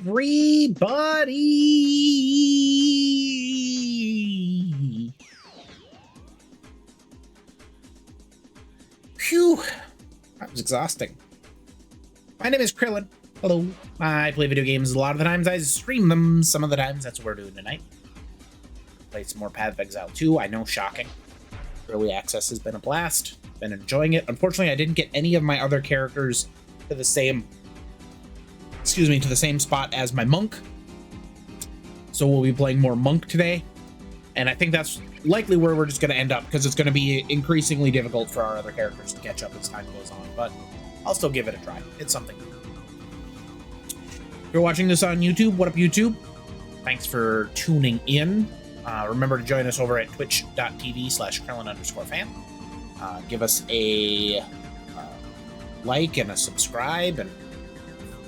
everybody. Phew, that was exhausting. My name is Krillin. Hello. I play video games a lot of the times. I stream them some of the times. That's what we're doing tonight. Play some more Path of Exile 2. I know, shocking. Early access has been a blast. Been enjoying it. Unfortunately, I didn't get any of my other characters to the same, to the same spot as my monk. So we'll be playing more monk today. And I think that's likely where we're just going to end up, because it's going to be increasingly difficult for our other characters to catch up as time goes on. But I'll still give it a try. It's something. If you're watching this on YouTube, what up, YouTube? Thanks for tuning in. Remember to join us over at twitch.tv/Krillin_fan. Give us a like and a subscribe and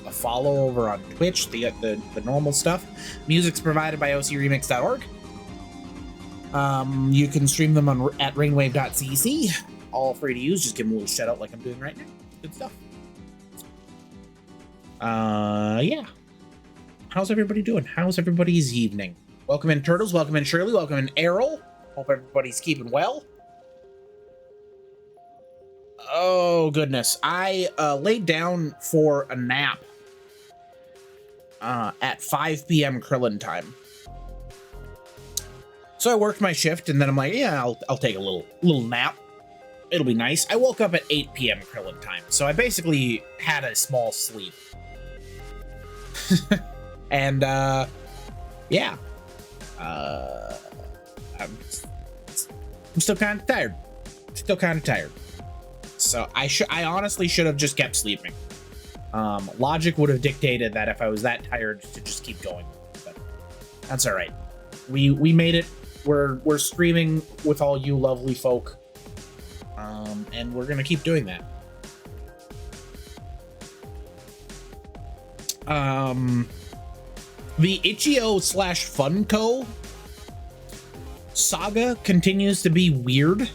a follow over on Twitch, the normal stuff. Music's provided by ocremix.org. You can stream them at rainwave.cc. All free to use. Just give them a little shout out like I'm doing right now. Good stuff. Yeah. How's everybody doing? How's everybody's evening? Welcome in, Turtles. Welcome in, Shirley. Welcome in, Errol. Hope everybody's keeping well. Oh, goodness. I laid down for a nap at 5 p.m. Krillin time. So I worked my shift, and then I'm like, yeah, I'll take a little nap. It'll be nice. I woke up at 8 p.m. Krillin time, so I basically had a small sleep. And, yeah. I'm still kind of tired. So I honestly should have just kept sleeping. Logic would have dictated that if I was that tired to just keep going, but that's all right. We made it. We're streaming with all you lovely folk, and we're gonna keep doing that. The Itch.io/Funko saga continues to be weird.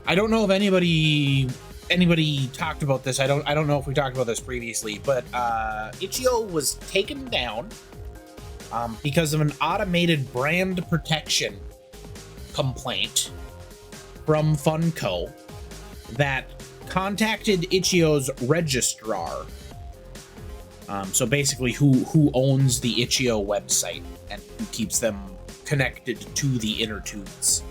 I don't know if anybody talked about this. I don't know if we talked about this previously, but Itch.io was taken down because of an automated brand protection complaint from Funko that contacted Itch.io's registrar. So basically who owns the Itch.io website and who keeps them connected to the inner tubes.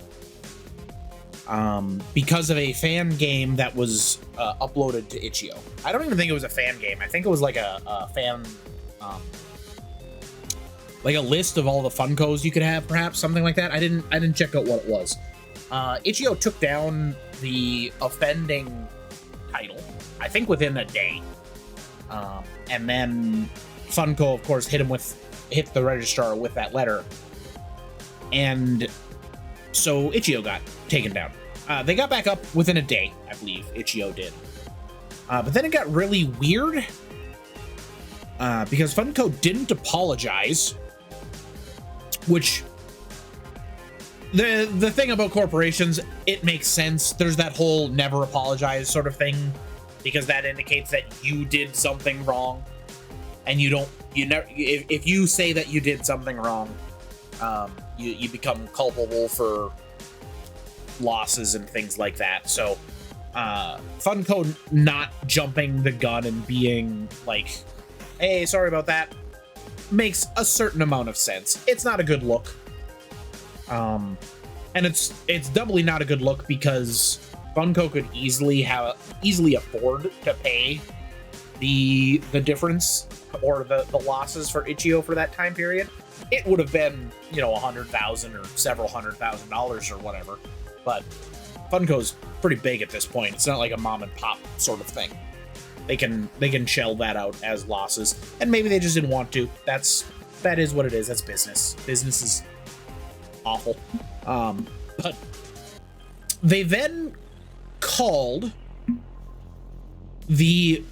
Because of a fan game that was uploaded to Itch.io. I don't even think it was a fan game. I think it was like a fan, like a list of all the Funkos you could have, perhaps, something like that. I didn't check out what it was. Itch.io took down the offending title, I think within a day. And then Funko, of course, hit the registrar with that letter. And so Itch.io got taken down. They got back up within a day, I believe, Itch.io did. But then it got really weird because Funko didn't apologize, which the thing about corporations, it makes sense. There's that whole never apologize sort of thing, because that indicates that you did something wrong, and if you say that you did something wrong, you become culpable for losses and things like that. So Funko not jumping the gun and being like, hey, sorry about that, makes a certain amount of sense. It's not a good look. And it's doubly not a good look because Funko could easily afford to pay the difference or the losses for Itch.io for that time period. It would have been, $100,000 or several $100,000 or whatever. But Funko's pretty big at this point. It's not like a mom and pop sort of thing. They can shell that out as losses, and maybe they just didn't want to. That is what it is. That's business. Business is awful. But they then called the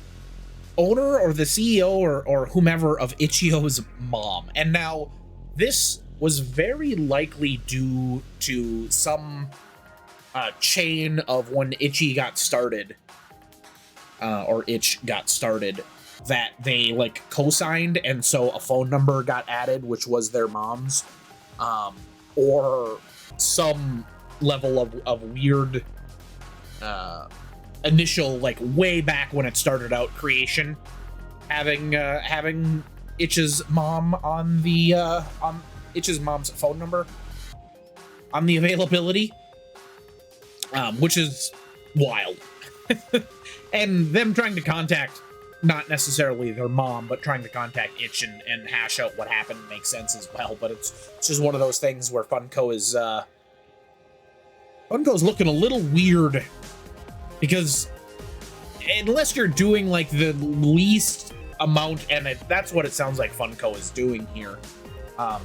owner or the CEO or whomever of Itch.io's mom. And now this was very likely due to some chain of when Itch got started, or Itch got started, that they like co-signed, and so a phone number got added, which was their mom's, or some level of weird initial, like way back when it started out, creation, having Itch's mom on the on Itch's mom's phone number on the availability, which is wild. And them trying to contact not necessarily their mom, but trying to contact Itch and hash out what happened makes sense as well. But it's just one of those things where Funko's looking a little weird, because unless you're doing like the least amount, and that's what it sounds like Funko is doing here.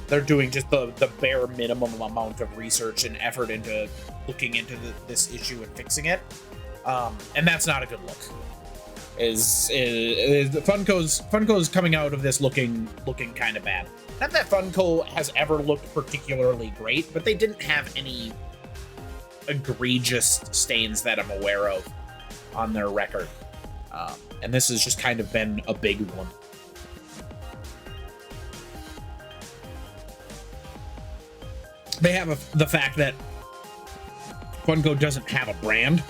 They're doing just the bare minimum amount of research and effort into looking into this issue and fixing it. And that's not a good look. Is Funko's coming out of this looking kind of bad. Not that Funko has ever looked particularly great, but they didn't have any egregious stains that I'm aware of on their record. And this has just kind of been a big one. They have the fact that Funko doesn't have a brand.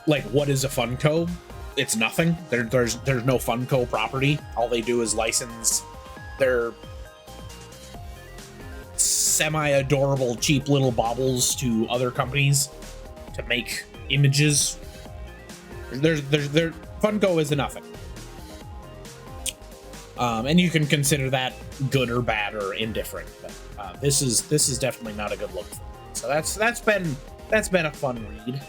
Like, what is a Funko? It's nothing. There's no Funko property. All they do is license their semi-adorable, cheap little baubles to other companies to make images. Funko is a nothing. And you can consider that good or bad or indifferent. But this is definitely not a good look for me. So that's been a fun read.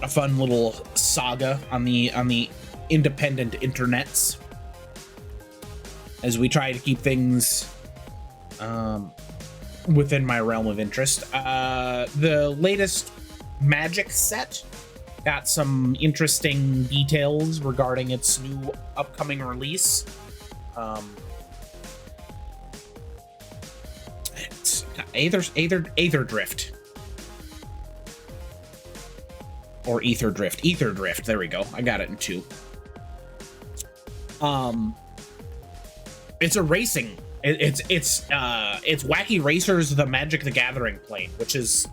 A fun little saga on the independent internets as we try to keep things within my realm of interest. The latest Magic set got some interesting details regarding its new upcoming release. It's Aether Drift. Or Ether Drift. Ether Drift. There we go. I got it in 2. It's a racing. It's Wacky Racers the Magic the Gathering plane, which is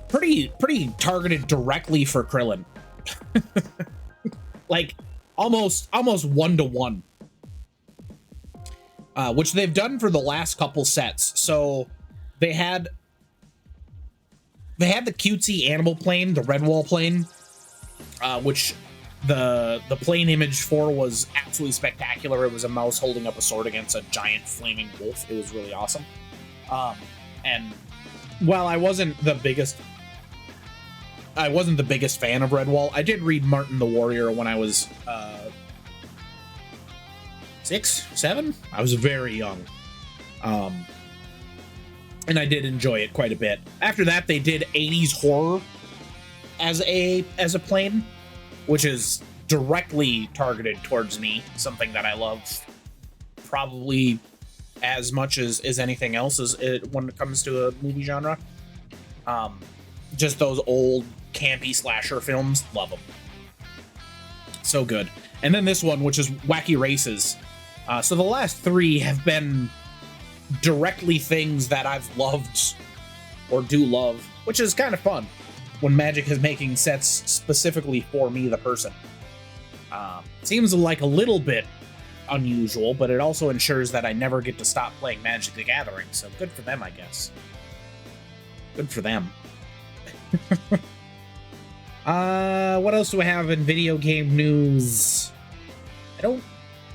pretty targeted directly for Krillin. Like almost 1-to-1. Which they've done for the last couple sets. So they had the cutesy animal plane, the Redwall plane, which the plane image for was absolutely spectacular. It was a mouse holding up a sword against a giant flaming wolf. It was really awesome. And while I wasn't the biggest fan of Redwall, I did read Martin the Warrior when I was 6, 7. I was very young. And I did enjoy it quite a bit. After that, they did 80s horror as a plane, which is directly targeted towards me, something that I love probably as much as anything else when it comes to a movie genre. Just those old campy slasher films, love them. So good. And then this one, which is Wacky Races. So the last 3 have been directly things that I've loved or do love, which is kind of fun when Magic is making sets specifically for me, the person. Seems like a little bit unusual, but it also ensures that I never get to stop playing Magic the Gathering, so good for them, I guess. Good for them. What else do I have in video game news? I don't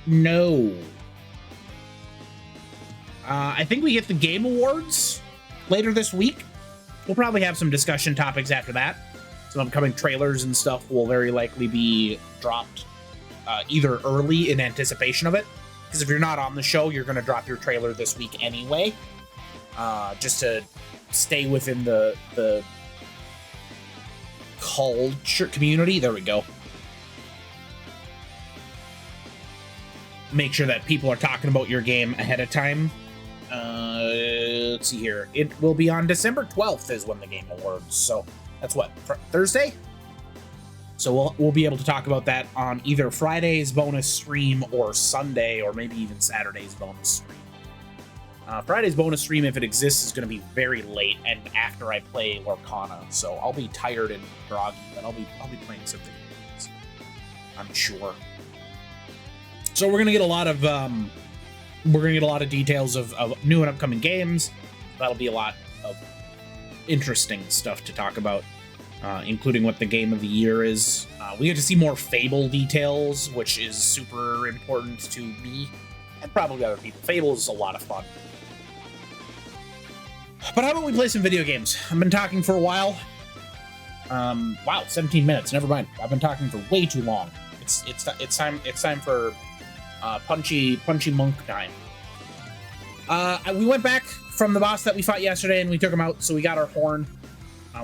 know. I think we get the Game Awards later this week. We'll probably have some discussion topics after that. Some upcoming trailers and stuff will very likely be dropped either early in anticipation of it, because if you're not on the show, you're going to drop your trailer this week anyway, just to stay within the culture community. There we go. Make sure that people are talking about your game ahead of time. let's see here. It will be on December 12th is when the Game Awards. So that's what, Thursday? So we'll be able to talk about that on either Friday's bonus stream or Sunday, or maybe even Saturday's bonus stream. Friday's bonus stream, if it exists, is going to be very late and after I play Lorcana. So I'll be tired and groggy, but I'll be playing some video games, I'm sure. So we're gonna get a lot of details of new and upcoming games. That'll be a lot of interesting stuff to talk about, including what the game of the year is. We get to see more Fable details, which is super important to me and probably other people. Fable is a lot of fun. But how about we play some video games? I've been talking for a while. Wow, 17 minutes. Never mind. I've been talking for way too long. It's time for punchy monk time. We went back from the boss that we fought yesterday and we took him out, so we got our horn,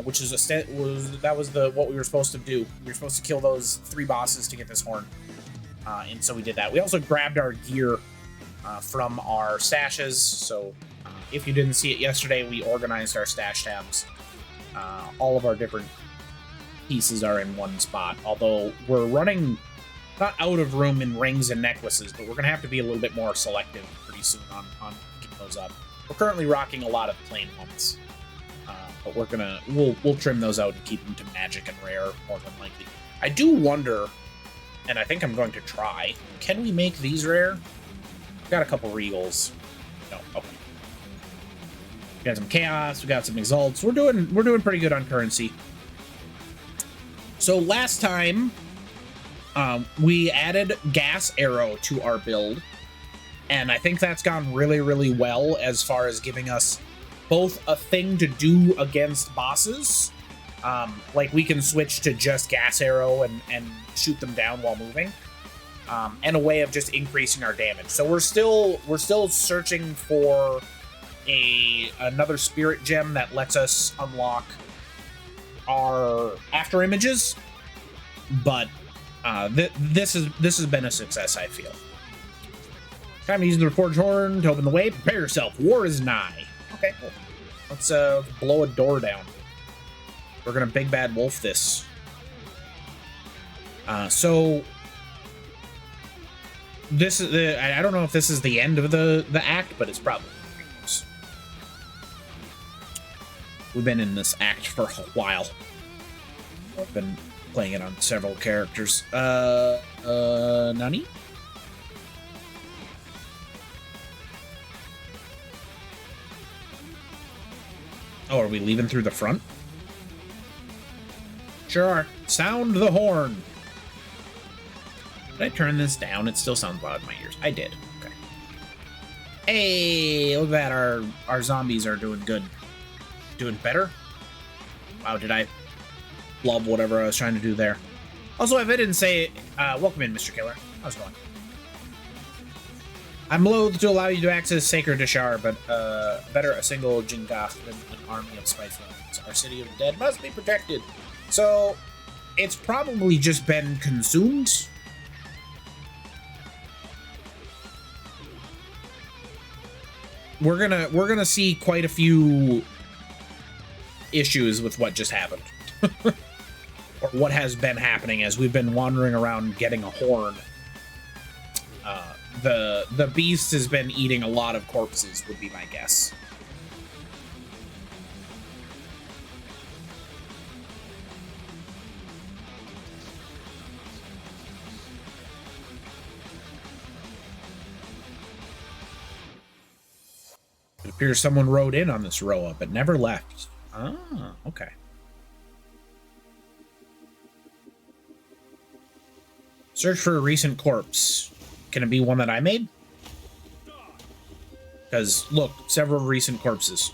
which is what we were supposed to do. We were supposed to kill those 3 bosses to get this horn, and so we did that. We also grabbed our gear from our stashes. So if you didn't see it yesterday, we organized our stash tabs. All of our different pieces are in one spot, although we're running not out of room in rings and necklaces, but we're gonna have to be a little bit more selective pretty soon on picking those up. We're currently rocking a lot of plain ones, but we'll trim those out and keep them to magic and rare more than likely. I do wonder, and I think I'm going to try, can we make these rare? We've got a couple regals. No, okay. We got some chaos, we got some exalts. We're doing pretty good on currency. So last time, we added gas arrow to our build, and I think that's gone really, really well as far as giving us both a thing to do against bosses, like we can switch to just gas arrow and shoot them down while moving, and a way of just increasing our damage. So we're still searching for another spirit gem that lets us unlock our after images, but this has been a success, I feel. Time to use the forged horn to open the way. Prepare yourself. War is nigh. Okay, cool. Let's blow a door down. We're gonna big bad wolf this. So this is I don't know if this is the end of the act, but it's probably pretty close. We've been in this act for a while. I've been playing it on several characters. Nani? Oh, are we leaving through the front? Sure are. Sound the horn. Did I turn this down? It still sounds loud in my ears. I did. Okay. Hey, look at that. Our zombies are doing good. Doing better? Wow, did I flub whatever I was trying to do there? Also, if I didn't say, welcome in, Mr. Killer. How's it going? I'm loath to allow you to access Sacred Dashar, but better a single Jingath than an army of spiteful ones. Our city of the dead must be protected. So, it's probably just been consumed. We're gonna see quite a few issues with what just happened. Or what has been happening as we've been wandering around getting a horn. The beast has been eating a lot of corpses, would be my guess. It appears someone rode in on this Roa, but never left. Ah, okay. Search for a recent corpse. Can it be one that I made? Because, look, several recent corpses.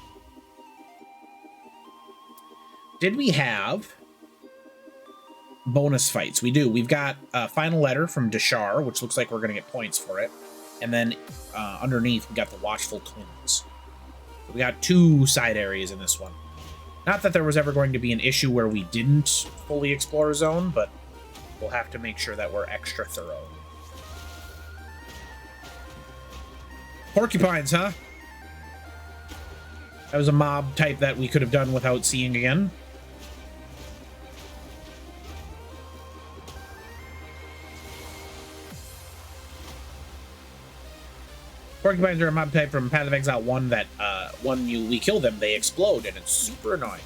Did we have bonus fights? We do. We've got a final letter from Dashar, which looks like we're going to get points for it. And then underneath, we got the Watchful Twins. We got 2 side areas in this one. Not that there was ever going to be an issue where we didn't fully explore a zone, but we'll have to make sure that we're extra thorough. Porcupines, huh? That was a mob type that we could have done without seeing again. Porcupines are a mob type from Path of Exile 1 that when we kill them, they explode, and it's super annoying.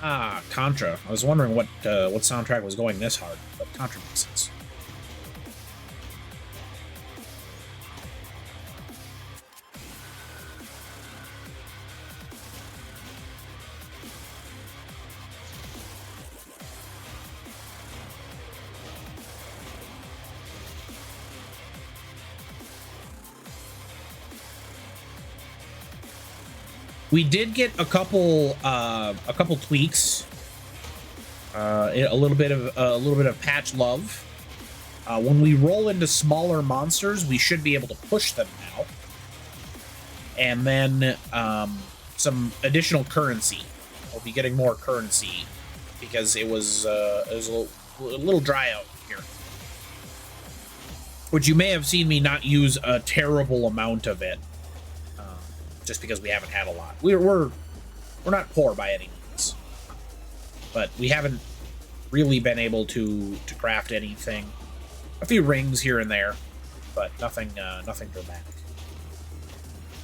Ah, Contra. I was wondering what soundtrack was going this hard, but Contra makes sense. We did get a couple tweaks, a little bit of patch love. When we roll into smaller monsters, we should be able to push them now, and then some additional currency. We'll be getting more currency because it was a little dry out here, which you may have seen me not use a terrible amount of it. Just because we haven't had a lot. We're not poor by any means, but we haven't really been able to craft anything. A few rings here and there, but nothing dramatic.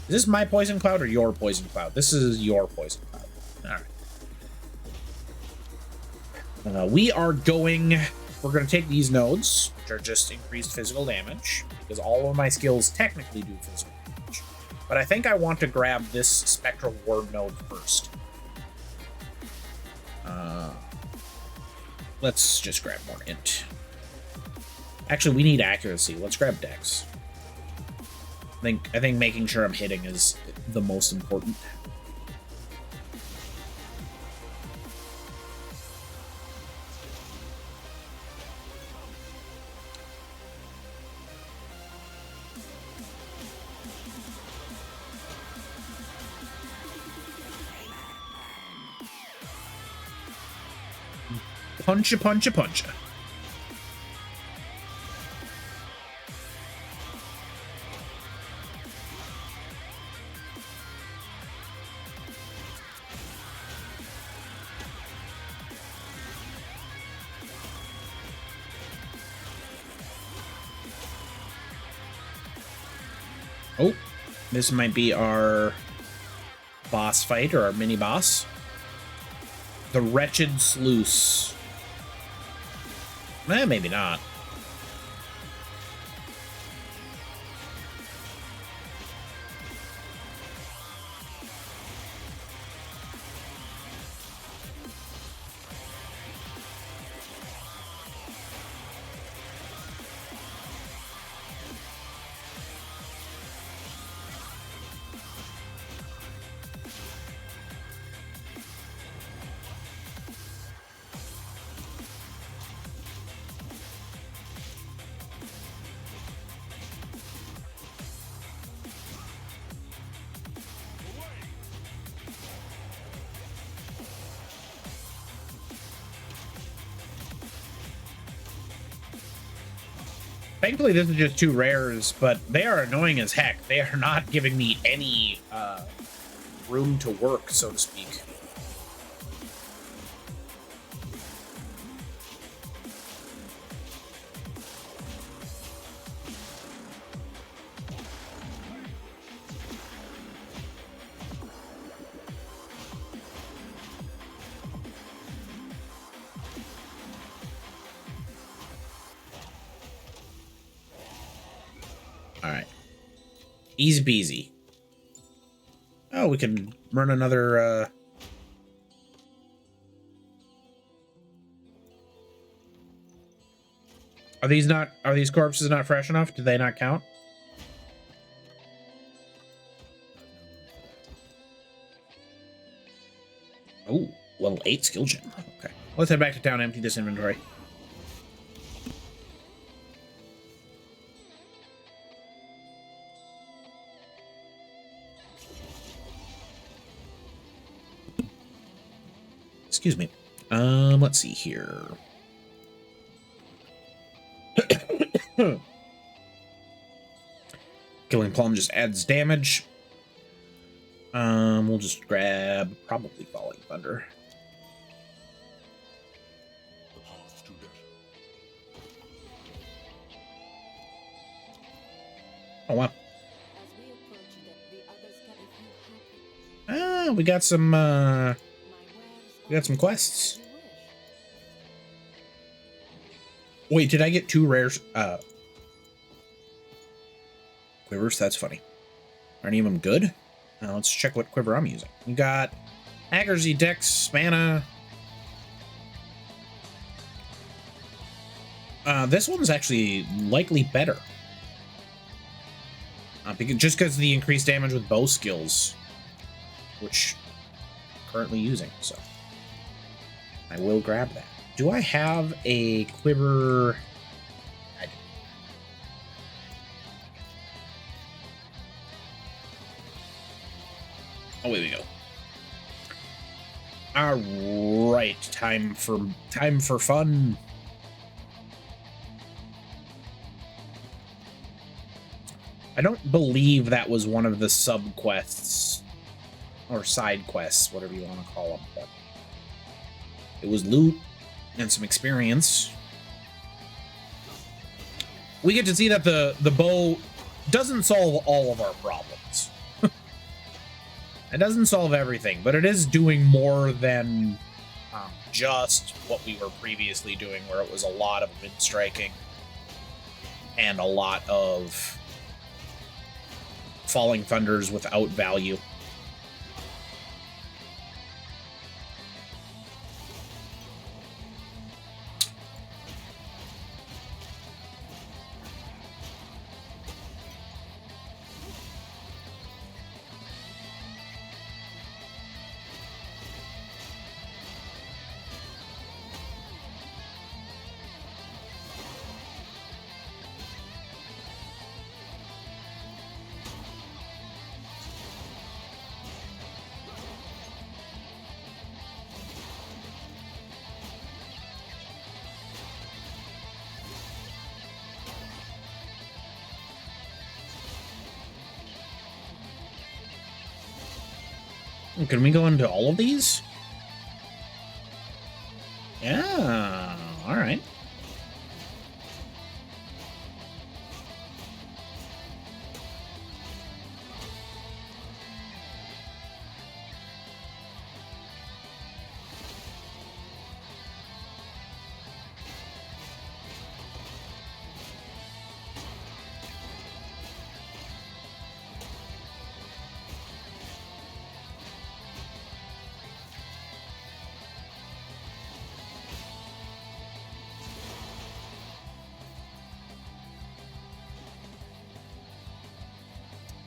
Is this my poison cloud or your poison cloud? This is your poison cloud. All right. We're going to take these nodes, which are just increased physical damage, because all of my skills technically do physical damage. But I think I want to grab this Spectral Ward node first. Let's just grab more int. Actually, we need accuracy. Let's grab dex. I think making sure I'm hitting is the most important. Puncha, puncha, puncha. Oh, this might be our boss fight or our mini boss. The Wretched Sluice. Maybe not. Thankfully, this is just 2 rares, but they are annoying as heck. They are not giving me any room to work, so to speak. Easy peasy. Oh, we can run another, Are these corpses not fresh enough? Do they not count? Oh, level 8 skill gem. Okay. Let's head back to town, empty this inventory. Excuse me. Let's see here. Killing Plum just adds damage. We'll just grab probably Falling Thunder. Oh wow. We got some quests. Wait, did I get 2 rares? Quivers? That's funny. Are any of them good? Let's check what quiver I'm using. We got Accuracy, Dex, Mana. This one's actually likely better. Just because of the increased damage with bow skills, which I'm currently using, so I will grab that. Do I have a quiver? I do. Away we go. All right, time for fun. I don't believe that was one of the sub quests or side quests, whatever you want to call them. But it was loot and some experience. We get to see that the bow doesn't solve all of our problems. It doesn't solve everything, but it is doing more than just what we were previously doing, where it was a lot of mid striking and a lot of Falling Thunders without value. Can we go into all of these? Yeah, all right.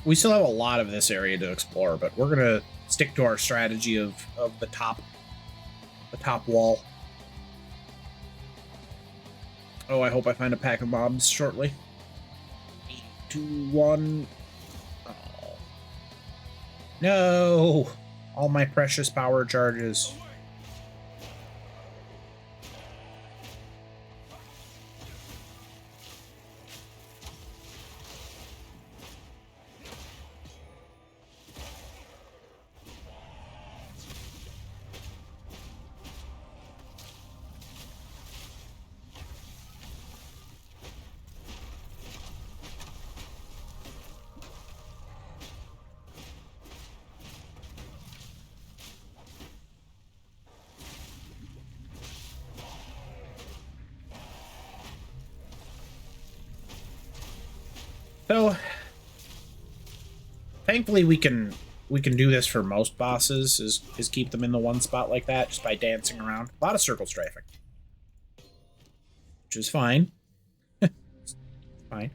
We still have a lot of this area to explore, but we're gonna stick to our strategy of the top wall. Oh, I hope I find a pack of mobs shortly. 3, 2, 1. Oh. No! All my precious power charges. So, thankfully we can do this for most bosses, is keep them in the one spot like that, just by dancing around. A lot of circle strafing, which is fine. Fine.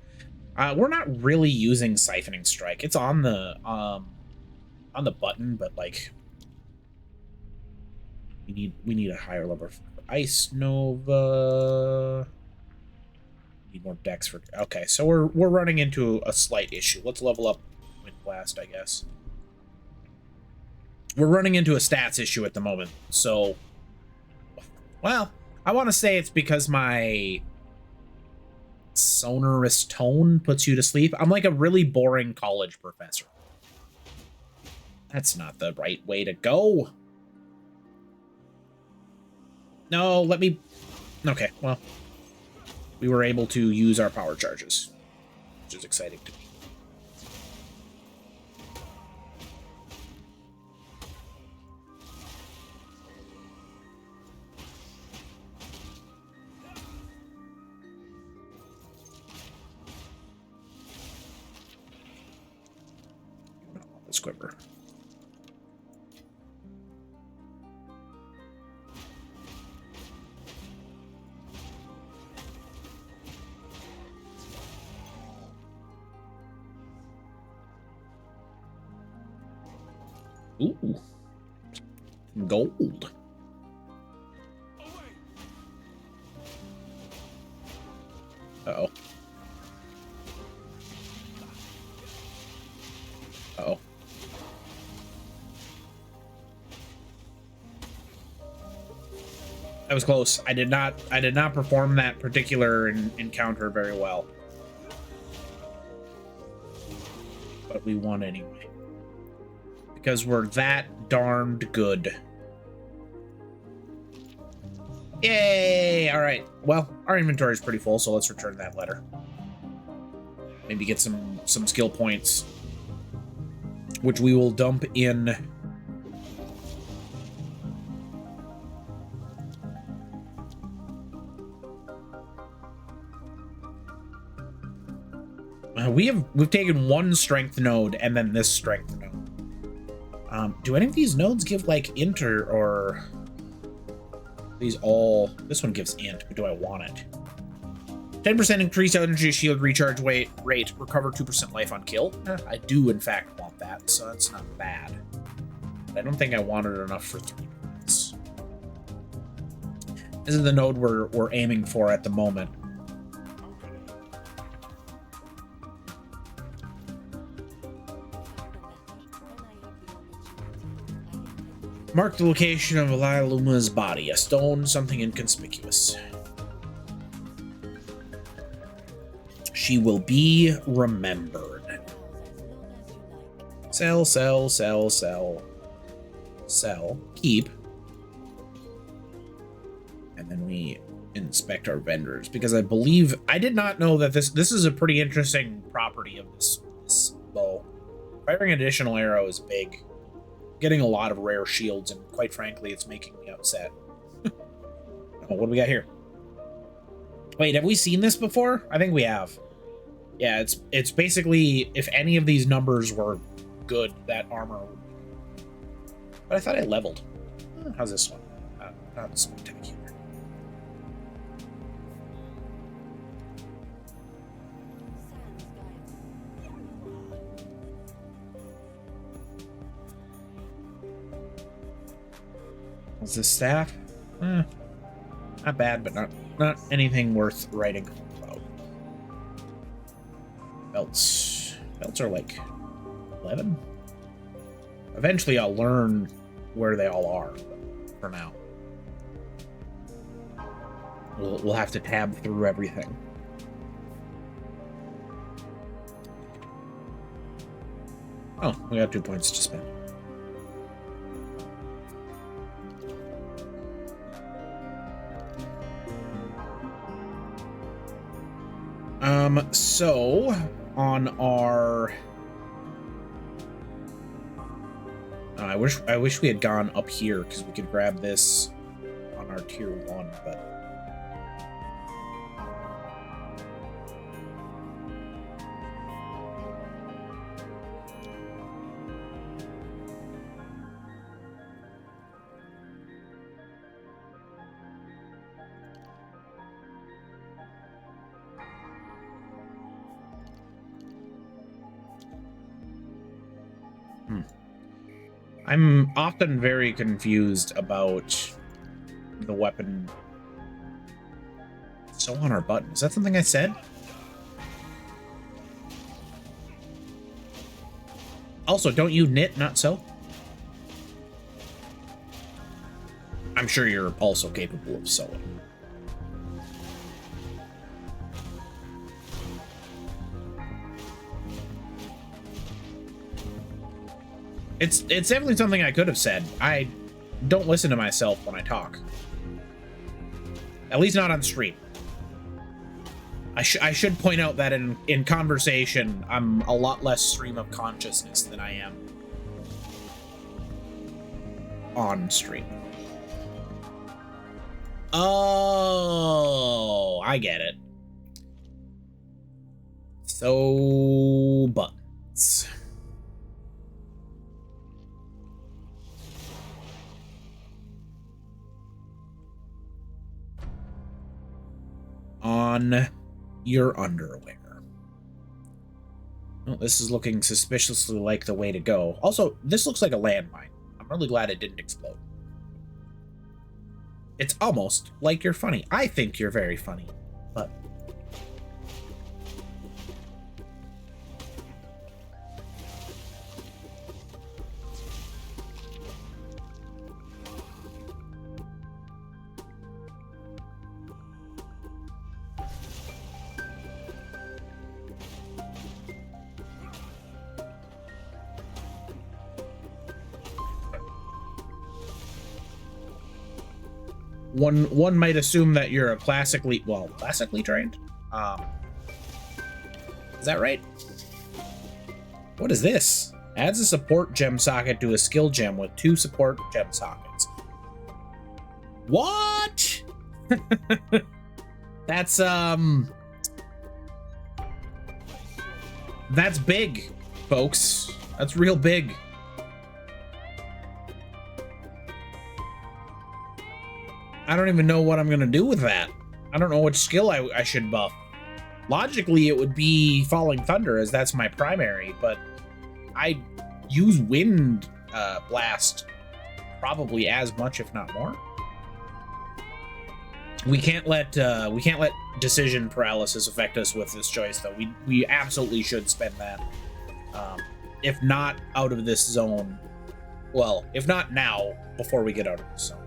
We're not really using Siphoning Strike. It's on the button, but like we need a higher level for Ice Nova. Need more decks for... Okay, so we're running into a slight issue. Let's level up Wind Blast, I guess. We're running into a stats issue at the moment, so... Well, I want to say it's because my Sonorous tone puts you to sleep. I'm like a really boring college professor. That's not the right way to go. No, let me... Okay, well. We were able to use our power charges, which is exciting to me. This quiver. Ooh. Gold. Uh-oh. Uh-oh. That was close. I did not perform that particular encounter very well. But we won anyway. Because we're that darned good. Yay! Alright. Well, our inventory is pretty full, so let's return that letter. Maybe get some skill points, which we will dump in. We've taken one strength node and then this strength node. Do any of these nodes give like int or these all? This one gives int, but do I want it? 10% increased energy shield recharge rate, recover 2% life on kill. I do in fact want that, so that's not bad. But I don't think I wanted enough for 3 points. This is the node we're aiming for at the moment. Mark the location of Eliluma's body. A stone, something inconspicuous. She will be remembered. Sell, sell, sell, sell. Sell. Keep. And then we inspect our vendors. Because I believe... I did not know that this is a pretty interesting property of this bow. Firing additional arrow is big. Getting a lot of rare shields, and quite frankly, it's making me upset. Oh, what do we got here? Wait, have we seen this before? I think we have. Yeah, it's basically, if any of these numbers were good, that armor would be. But I thought I leveled. How's this one? Not spectacular. What's this staff? Not bad, but not anything worth writing about. Belts are like 11. Eventually, I'll learn where they all are. But for now, we'll have to tab through everything. Oh, we got 2 points to spend. So on our I wish we had gone up here because we could grab this on our tier 1, but I'm often very confused about the weapon. So on our button. Is that something I said? Also, don't you knit, not sew? I'm sure you're also capable of sewing. It's definitely something I could have said. I don't listen to myself when I talk. At least not on stream. I should point out that in conversation, I'm a lot less stream of consciousness than I am on stream. Oh, I get it. So, buttons. On your underwear. Well, this is looking suspiciously like the way to go. Also, this looks like a landmine. I'm really glad it didn't explode. It's almost like you're funny. I think you're very funny, but... One might assume that you're a classically trained. Is that right? What is this? Adds a support gem socket to a skill gem with 2 support gem sockets. What? That's big, folks. That's real big. I don't even know what I'm gonna do with that. I don't know which skill I should buff. Logically, it would be Falling Thunder, as that's my primary, but I use Wind Blast probably as much, if not more. We can't let decision paralysis affect us with this choice, though. We absolutely should spend that. If not out of this zone, well, if not now, before we get out of this zone.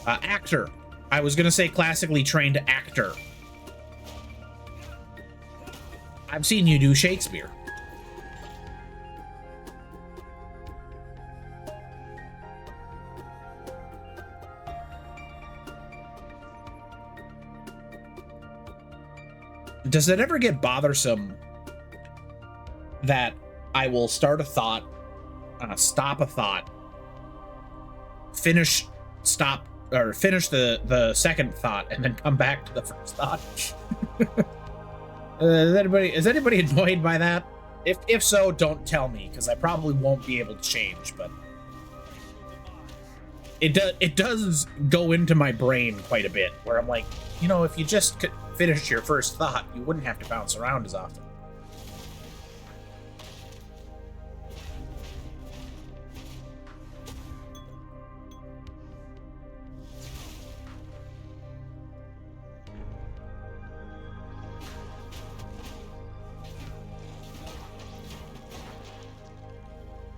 Actor. I was gonna say classically trained actor. I've seen you do Shakespeare. Does it ever get bothersome that I will start a thought, stop a thought, finish the second thought, and then come back to the first thought? Is anybody annoyed by that? If so, don't tell me, because I probably won't be able to change, but it does go into my brain quite a bit, where I'm like, you know, if you just could finish your first thought, you wouldn't have to bounce around as often.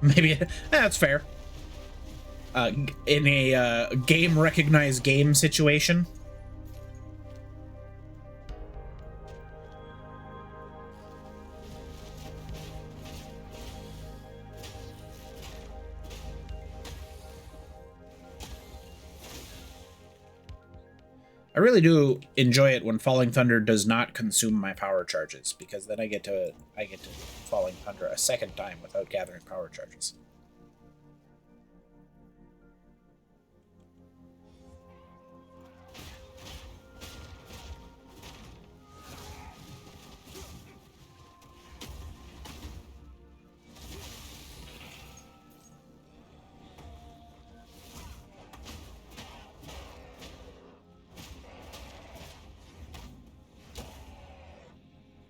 Maybe that's fair. In a game recognized game situation. I really do enjoy it when Falling Thunder does not consume my power charges, because then I get to Falling Thunder a second time without gathering power charges.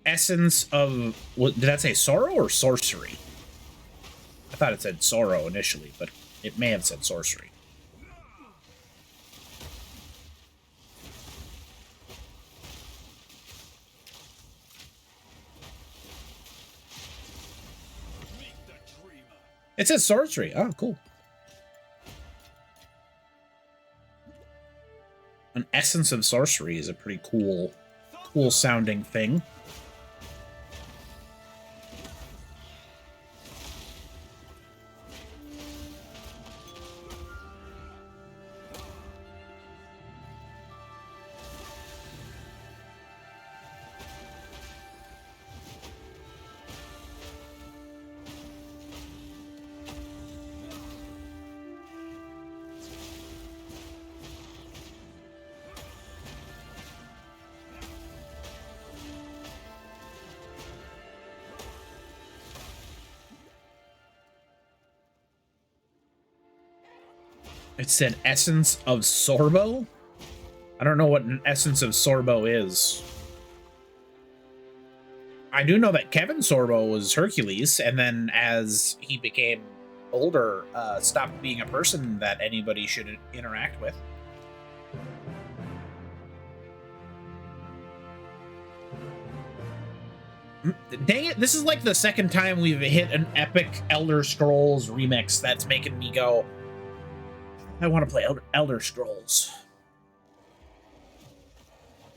Essence of, what did that say, sorrow or sorcery? I thought it said sorrow initially, but it may have said sorcery. It says sorcery. Oh, cool. An essence of sorcery is a pretty cool sounding thing. It said essence of Sorbo. I don't know what an essence of Sorbo is. I do know that Kevin Sorbo was Hercules, and then as he became older, stopped being a person that anybody should interact with. Dang it, this is like the second time we've hit an epic Elder Scrolls remix that's making me go, I want to play Elder Scrolls.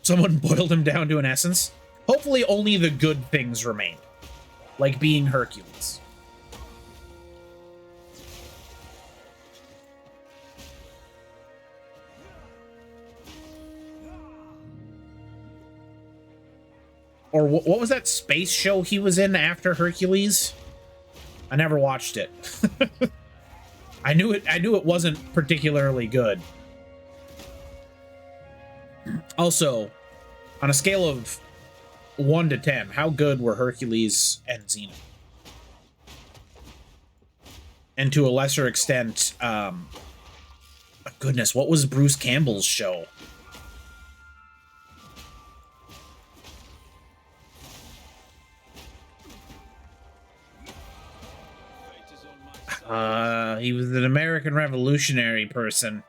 Someone boiled him down to an essence. Hopefully only the good things remain, like being Hercules. Or what was that space show he was in after Hercules? I never watched it. I knew it wasn't particularly good. Also, on a scale of 1 to 10, how good were Hercules and Xena? And to a lesser extent, goodness, what was Bruce Campbell's show? He was an American revolutionary person.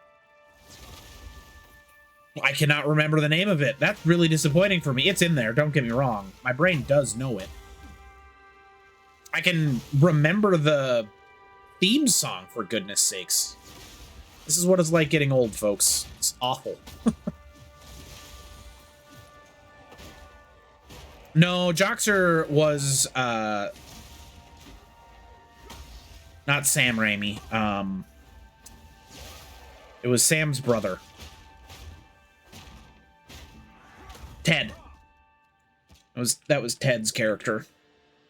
I cannot remember the name of it. That's really disappointing for me. It's in there, don't get me wrong. My brain does know it. I can remember the theme song, for goodness sakes. This is what it's like getting old, folks. It's awful. No, Joxer was, not Sam Raimi. It was Sam's brother. Ted. That was Ted's character.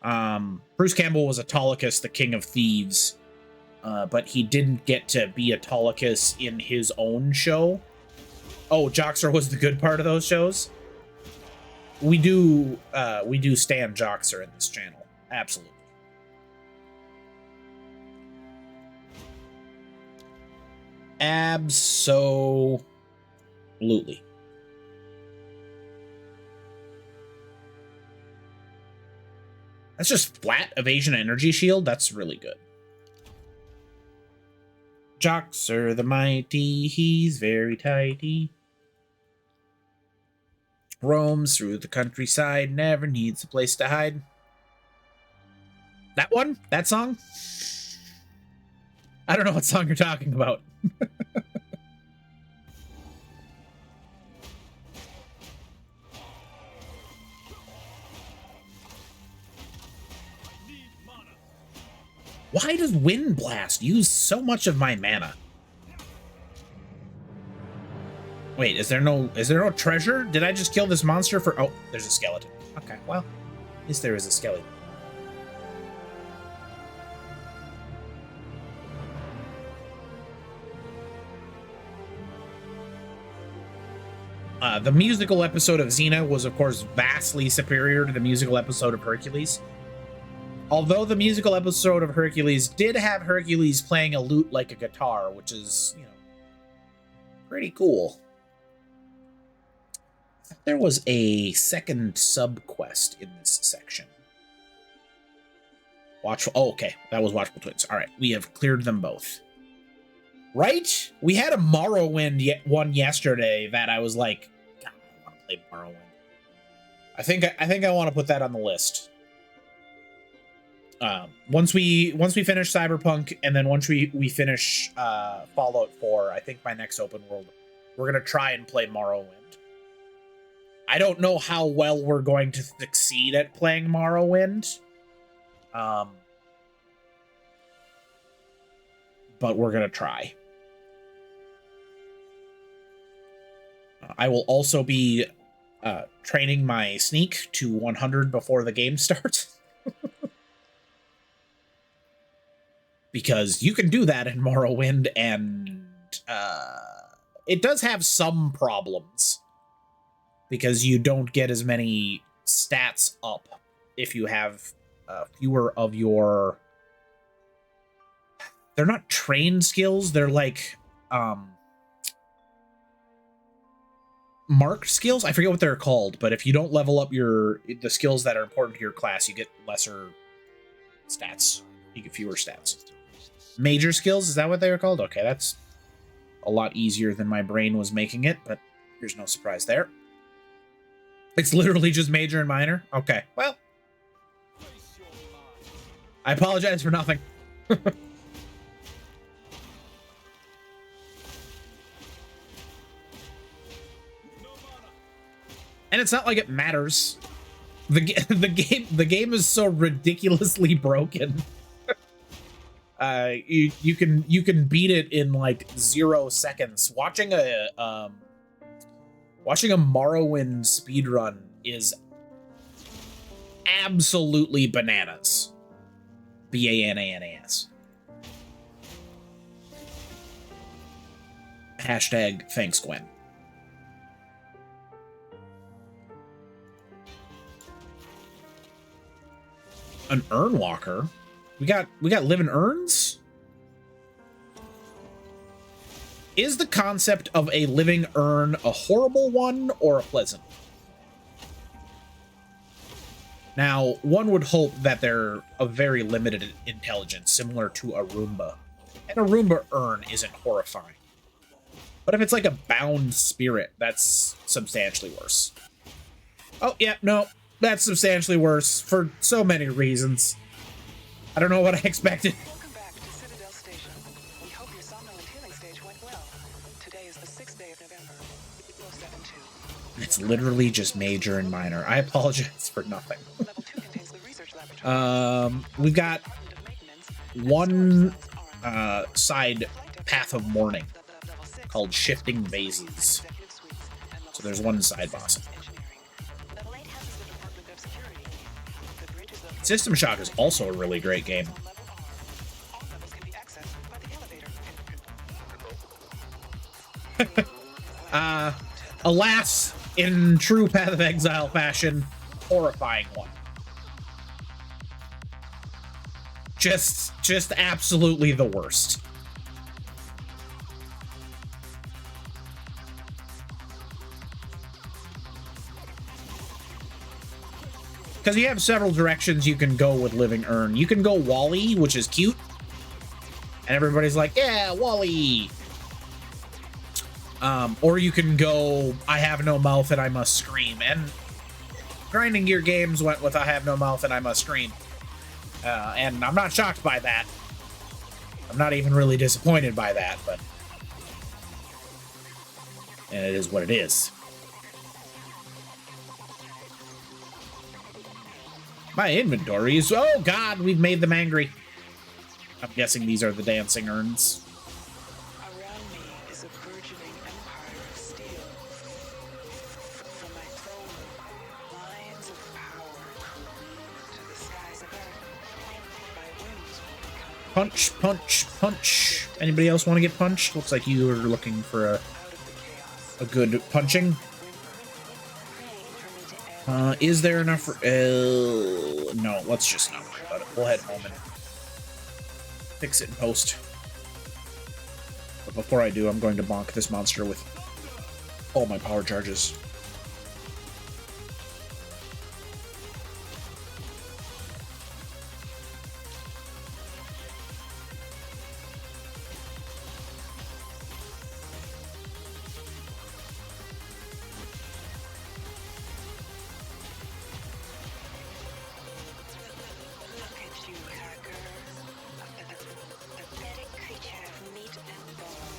Bruce Campbell was Autolycus, the King of Thieves, but he didn't get to be Autolycus in his own show. Oh, Joxer was the good part of those shows. We do stand Joxer in this channel, absolutely. Absolutely. That's just flat evasion energy shield. That's really good. Joxer the mighty, he's very tighty. Roams through the countryside, never needs a place to hide. That one? That song? I don't know what song you're talking about. Why does Wind Blast use so much of my mana? Wait, is there no treasure? Did I just kill this monster for... Oh, there's a skeleton. Okay, well, at least there is a skeleton. The musical episode of Xena was, of course, vastly superior to the musical episode of Hercules. Although the musical episode of Hercules did have Hercules playing a lute like a guitar, which is, you know, pretty cool. There was a second sub-quest in this section. Watchful... Oh, okay. That was Watchful Twins. All right. We have cleared them both. Right? We had a Morrowind one yesterday that I was like, God, I want to play Morrowind. I think I want to put that on the list. Once we finish Cyberpunk, and then once we finish Fallout 4, I think my next open world, we're gonna try and play Morrowind. I don't know how well we're going to succeed at playing Morrowind, but we're gonna try. I will also be training my sneak to 100 before the game starts. Because you can do that in Morrowind, and it does have some problems. Because you don't get as many stats up if you have fewer of your... They're not trained skills, they're like marked skills. I forget what they're called, but if you don't level up the skills that are important to your class, you get lesser stats. You get fewer stats. Major skills, is that what they were called? Okay, that's a lot easier than my brain was making it, but there's no surprise there. It's literally just major and minor? Okay, well. I apologize for nothing. And it's not like it matters. The game is so ridiculously broken. You can beat it in like 0 seconds. Watching a Morrowind speedrun is absolutely bananas. BANANAS. Hashtag thanks, Gwen. An urn walker? We got living urns? Is the concept of a living urn a horrible one or a pleasant one? Now, one would hope that they're of very limited intelligence, similar to a Roomba. And a Roomba urn isn't horrifying. But if it's like a bound spirit, that's substantially worse. Oh, yeah, no, that's substantially worse for so many reasons. I don't know what I expected. Welcome back to Citadel Station. We hope your somnolent healing stage went well. Today is the 6th day of November. 072. It's literally just major and minor. I apologize for nothing. Level 2 contains the research laboratory. We've got one side path of mourning called Shifting Vases. So there's one side boss. System Shock is also a really great game. Alas, in true Path of Exile fashion, horrifying one. Just absolutely the worst. Because you have several directions you can go with Living Urn. You can go Wall-E, which is cute. And everybody's like, yeah, Wall-E. Or you can go, I have no mouth and I must scream. And Grinding Gear Games went with I have no mouth and I must scream. And I'm not shocked by that. I'm not even really disappointed by that, but... And it is what it is. My inventory is... Oh, God, we've made them angry. I'm guessing these are the dancing urns. Around me is a burgeoning empire of steel. From my throne, lines of power to the skies above. My whims will become Punch, punch, punch. Anybody else want to get punched? Looks like you are looking for out of the chaos. a good punching. Is there enough for... no, let's just not worry about it. We'll head home and fix it in post. But before I do, I'm going to bonk this monster with all my power charges. Look at you, hacker. A pathetic creature of meat and bone,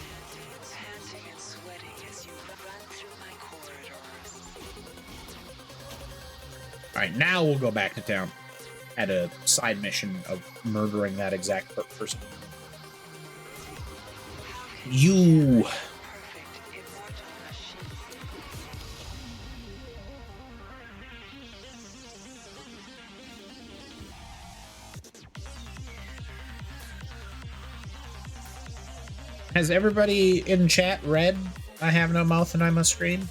panting and sweating as you run through my corridors. Alright, now we'll go back to town. Had a side mission of murdering that exact person. You... Perfect immortal machine. Has everybody in chat read I Have No Mouth and I Must Scream?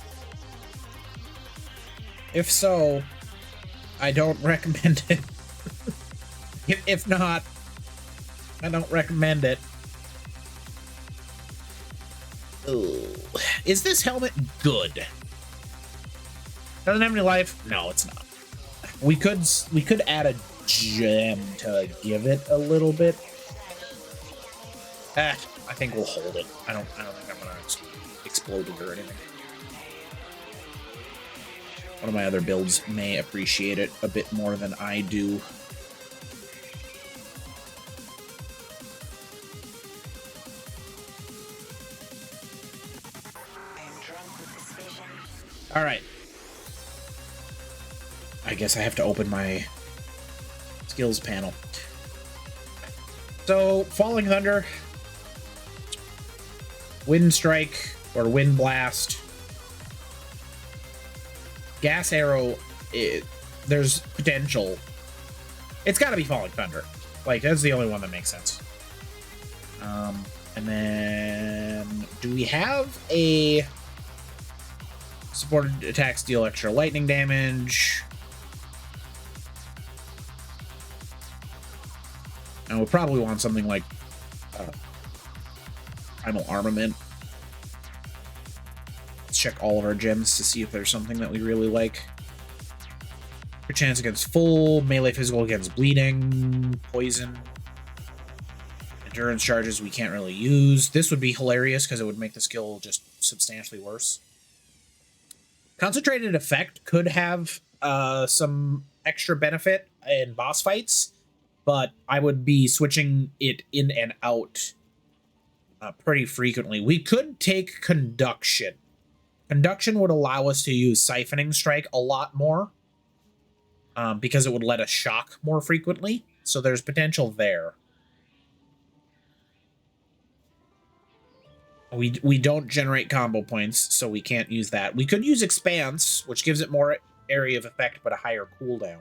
If so, I don't recommend it. If not, I don't recommend it. Ooh. Is this helmet good? Doesn't have any life? No, it's not. We could add a gem to give it a little bit. I think we'll hold it. I don't think I'm gonna explode it or anything. One of my other builds may appreciate it a bit more than I do. All right. I guess I have to open my skills panel. So, Falling Thunder, Wind Strike, or Wind Blast, Gas Arrow, there's potential. It's got to be Falling Thunder. Like, that's the only one that makes sense. And then, do we have a supported attacks deal extra lightning damage? And we'll probably want something like Primal Armament. Let's check all of our gems to see if there's something that we really like. Your chance against full, melee physical against bleeding, poison. Endurance charges we can't really use. This would be hilarious because it would make the skill just substantially worse. Concentrated effect could have some extra benefit in boss fights, but I would be switching it in and out pretty frequently. We could take Conduction. Conduction would allow us to use Siphoning Strike a lot more because it would let us shock more frequently. So there's potential there. We don't generate combo points, so we can't use that. We could use Expanse, which gives it more area of effect but a higher cooldown.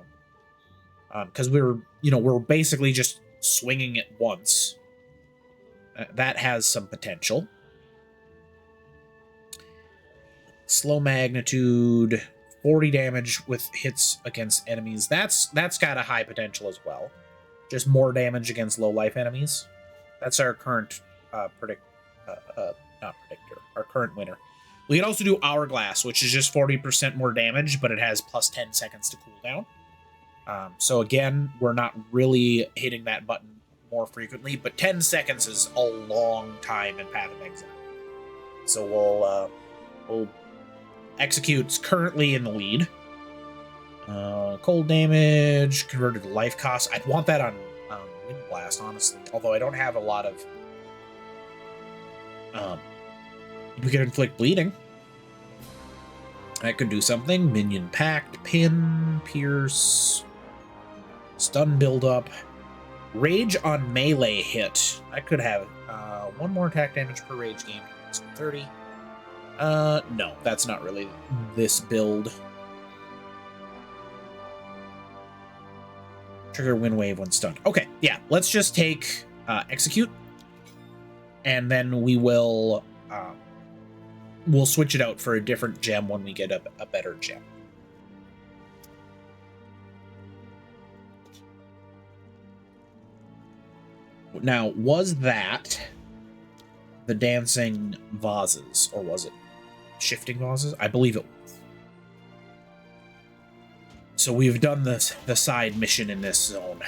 Because we're basically just swinging it once. That has some potential. Slow Magnitude, 40 damage with hits against enemies. That's got a high potential as well. Just more damage against low life enemies. That's our current not predictor, our current winner. We can also do Hourglass, which is just 40% more damage, but it has plus 10 seconds to cool down. So again, we're not really hitting that button more frequently, but 10 seconds is a long time in Path of Exile. So we'll Execute's currently in the lead. Cold damage, converted to life cost. I'd want that on Wind Blast, honestly. Although I don't have a lot of... we could inflict bleeding. That could do something. Minion Pact, Pin, Pierce, Stun Buildup, Rage on melee hit. I could have one more attack damage per rage gain. So 30. No, that's not really this build. Trigger Wind Wave when stunned. Okay, yeah, let's just take Execute, and then we'll switch it out for a different gem when we get a better gem. Now, was that the dancing vases, or was it shifting vases? I believe it was. So we've done the side mission in this zone.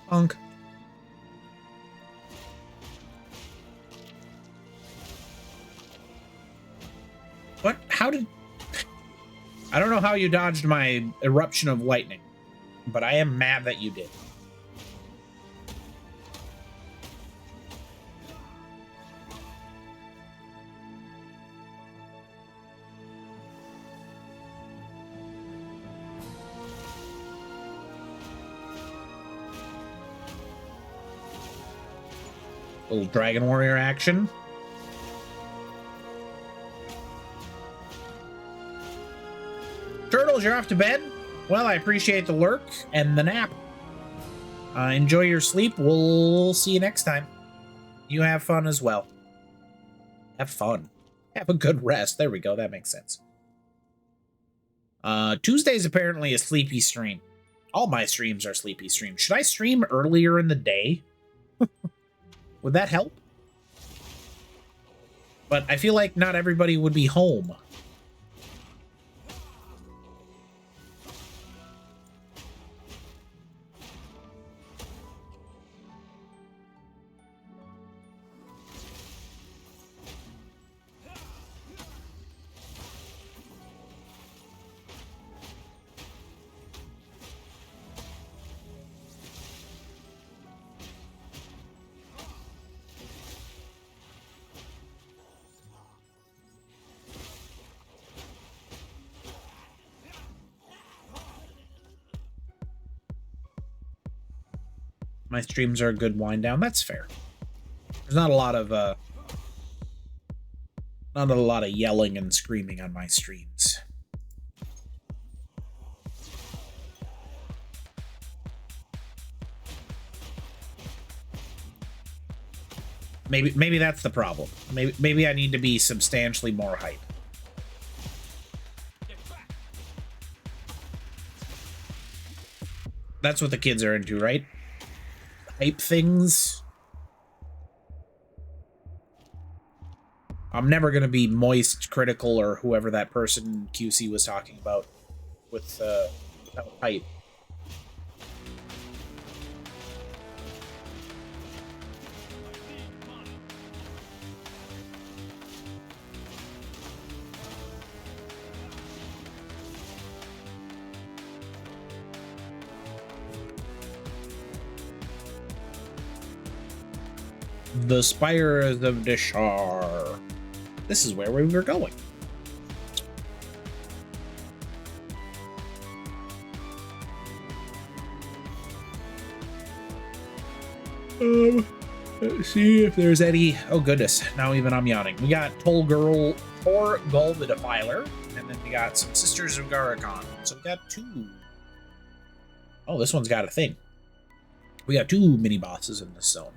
Punk. What? How did... I don't know how you dodged my eruption of lightning, but I am mad that you did. Little Dragon Warrior action. Turtles, you're off to bed? Well, I appreciate the lurk and the nap. Enjoy your sleep. We'll see you next time. You have fun as well. Have fun. Have a good rest. There we go. That makes sense. Tuesday's apparently a sleepy stream. All my streams are sleepy streams. Should I stream earlier in the day? Would that help? But I feel like not everybody would be home. My streams are a good wind down. That's fair. There's not a lot of yelling and screaming on my streams. Maybe that's the problem. Maybe I need to be substantially more hype. That's what the kids are into, right? Hype things. I'm never gonna be moist, critical, or whoever that person QC was talking about with hype. The Spires of Dishar. This is where we were going. Let's see if there's any. Oh goodness! Now even I'm yawning. We got Tor Gull the Defiler, and then we got some Sisters of Garacon. So we got two. Oh, this one's got a thing. We got two mini bosses in this zone.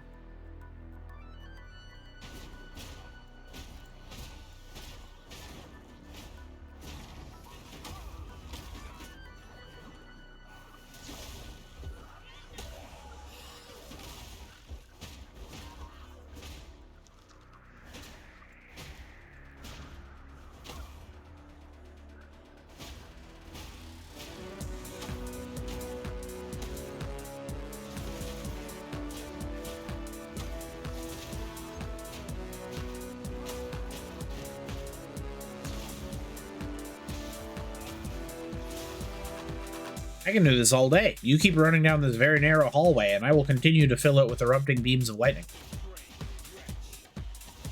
I can do this all day. You keep running down this very narrow hallway, and I will continue to fill it with erupting beams of lightning.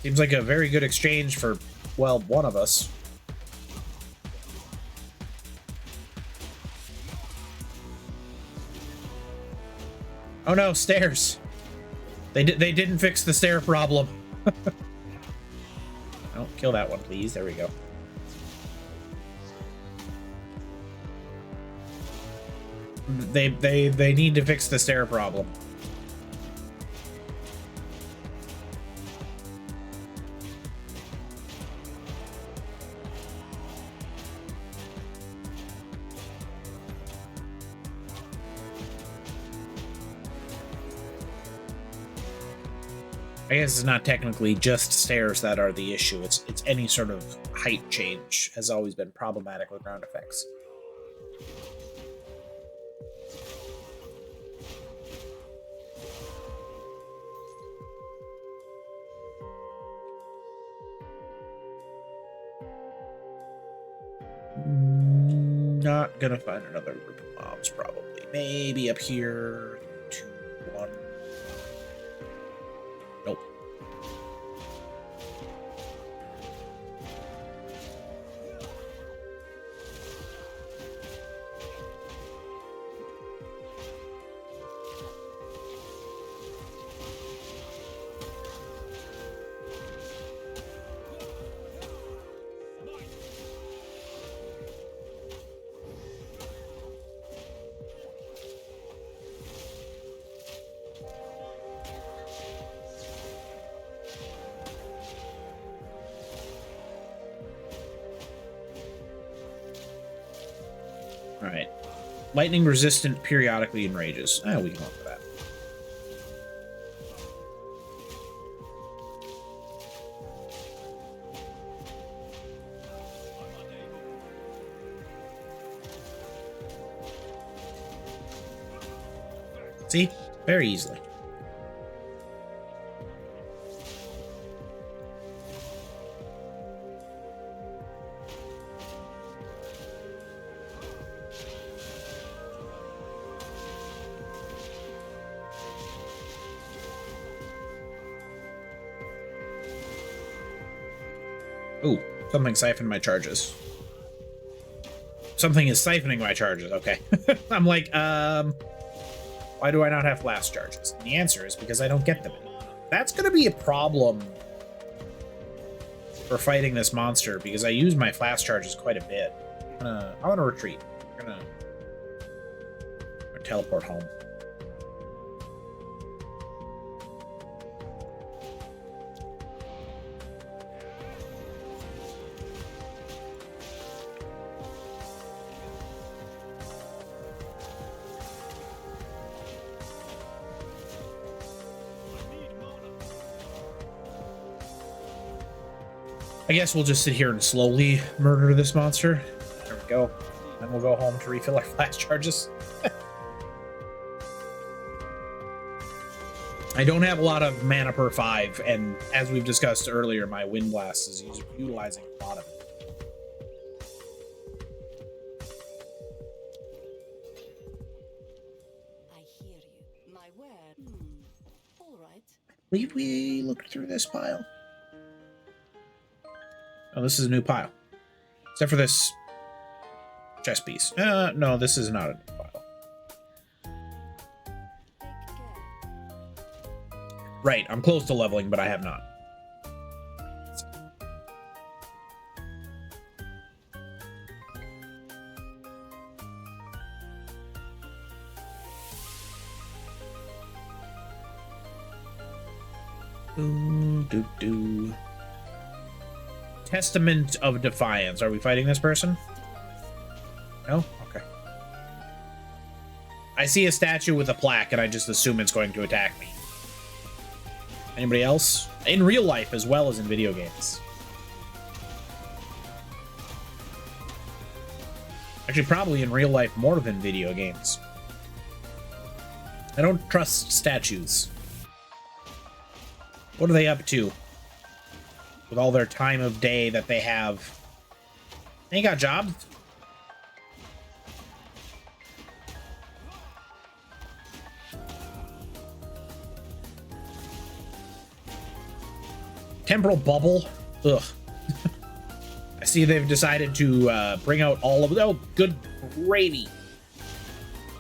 Seems like a very good exchange for, well, one of us. Oh no, stairs. They didn't fix the stair problem. Oh, kill that one, please. There we go. They need to fix the stair problem. I guess it's not technically just stairs that are the issue. It's any sort of height change has always been problematic with ground effects. Not gonna find another group of mobs, probably. Maybe up here. 2, 1. Nope. All right. Lightning resistant periodically enrages. Ah, we can look for that. See? Very easily. Ooh, something siphoned my charges. Something is siphoning my charges. Okay. I'm like, why do I not have blast charges? And the answer is because I don't get them anymore. That's going to be a problem for fighting this monster because I use my flash charges quite a bit. I want to retreat. I'm gonna teleport home. I guess we'll just sit here and slowly murder this monster. There we go. Then we'll go home to refill our flash charges. I don't have a lot of mana per 5, and as we've discussed earlier, my Wind Blast is utilizing a lot of it. I hear you. My word. All right. I believe we looked through this pile. Oh, this is a new pile. Except for this chest piece. No, this is not a new pile. Right, I'm close to leveling, but I have not. Do. Testament of Defiance. Are we fighting this person? No? Okay. I see a statue with a plaque, and I just assume it's going to attack me. Anybody else? In real life as well as in video games. Actually, probably in real life more than video games. I don't trust statues. What are they up to? With all their time of day that they have. They ain't got jobs. Temporal bubble. Ugh. I see they've decided to bring out all of... Oh, good gravy.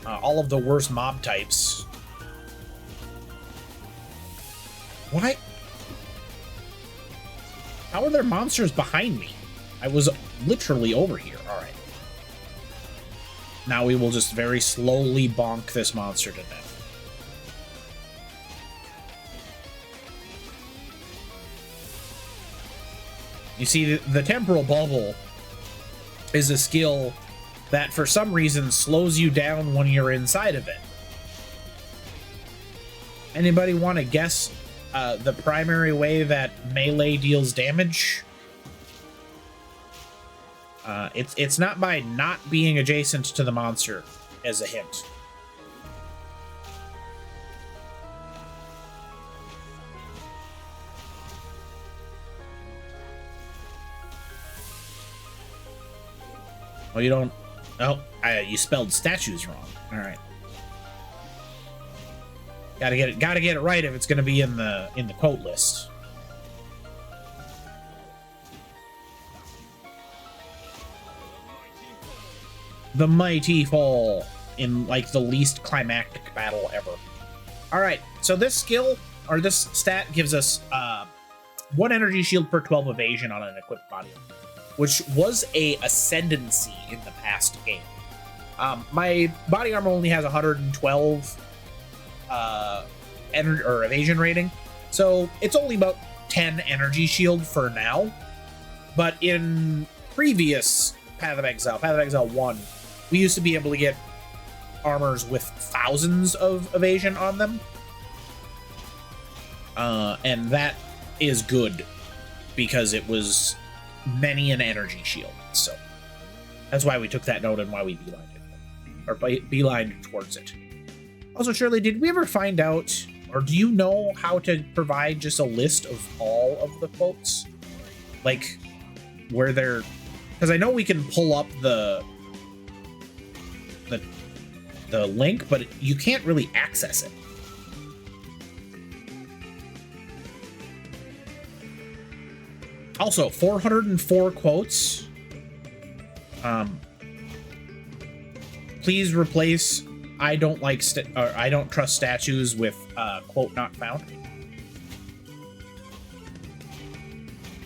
All of the worst mob types. Why? How are there monsters behind me? I was literally over here. All right. Now we will just very slowly bonk this monster to death. You see, the temporal bubble is a skill that for some reason slows you down when you're inside of it. Anybody want to guess the primary way that melee deals damage? It's not by not being adjacent to the monster, as a hint. Oh, you don't... Oh, you spelled statues wrong. All right. Gotta get it right if it's gonna be in the quote list. The mighty fall in like the least climactic battle ever. All right, so this skill or this stat gives us 1 energy shield per 12 evasion on an equipped body, which was a ascendancy in the past game. My body armor only has 112 energy or evasion rating, so it's only about 10 energy shield for now. But in previous Path of Exile 1, We used to be able to get armors with thousands of evasion on them. And that is good because it was many an energy shield. So that's why we took that note and why we beelined it. Or beelined towards it. Also, Shirley, did we ever find out, or do you know how to provide just a list of all of the quotes? Like, where they're... Because I know we can pull up the link, but you can't really access it. Also, 404 quotes. Please replace I don't trust statues with quote not found.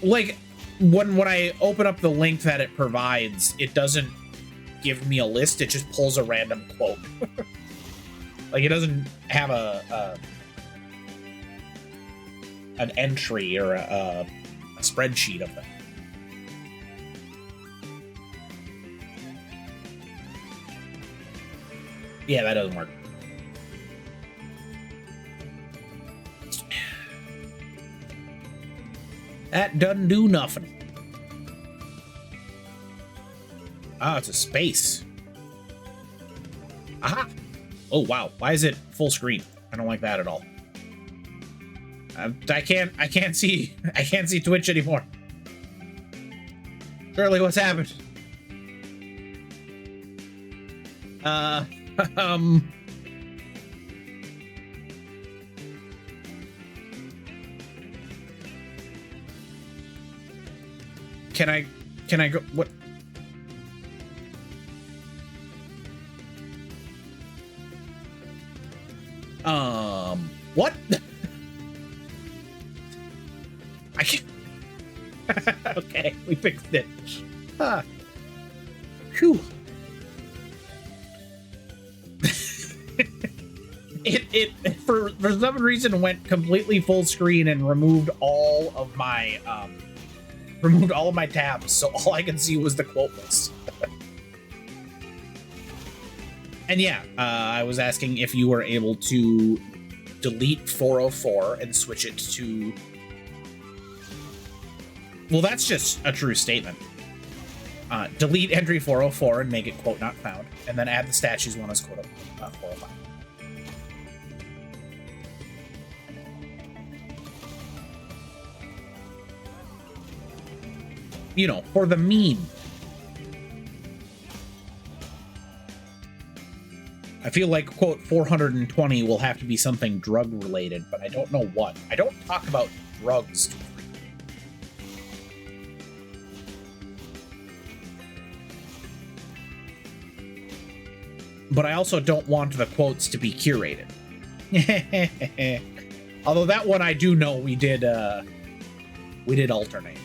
Like when I open up the link that it provides, it doesn't give me a list, it just pulls a random quote. Like it doesn't have an entry or a spreadsheet of them. Yeah, that doesn't work. That doesn't do nothing. Ah, it's a space. Aha! Oh wow, why is it full screen? I don't like that at all. I can't see Twitch anymore. Shirley, what's happened? Can I go? What? What? I can't. Okay, we fixed it. Phew. It for some reason went completely full screen and removed all of my tabs, so all I could see was the quote list. And yeah, I was asking if you were able to delete 404 and switch it to... Well, that's just a true statement. Delete entry 404 and make it quote not found, and then add the statues one as quote 405. You know, for the meme. I feel like quote 420 will have to be something drug related, but I don't know what. I don't talk about drugs too frequently. But I also don't want the quotes to be curated. Although that one I do know we did alternate.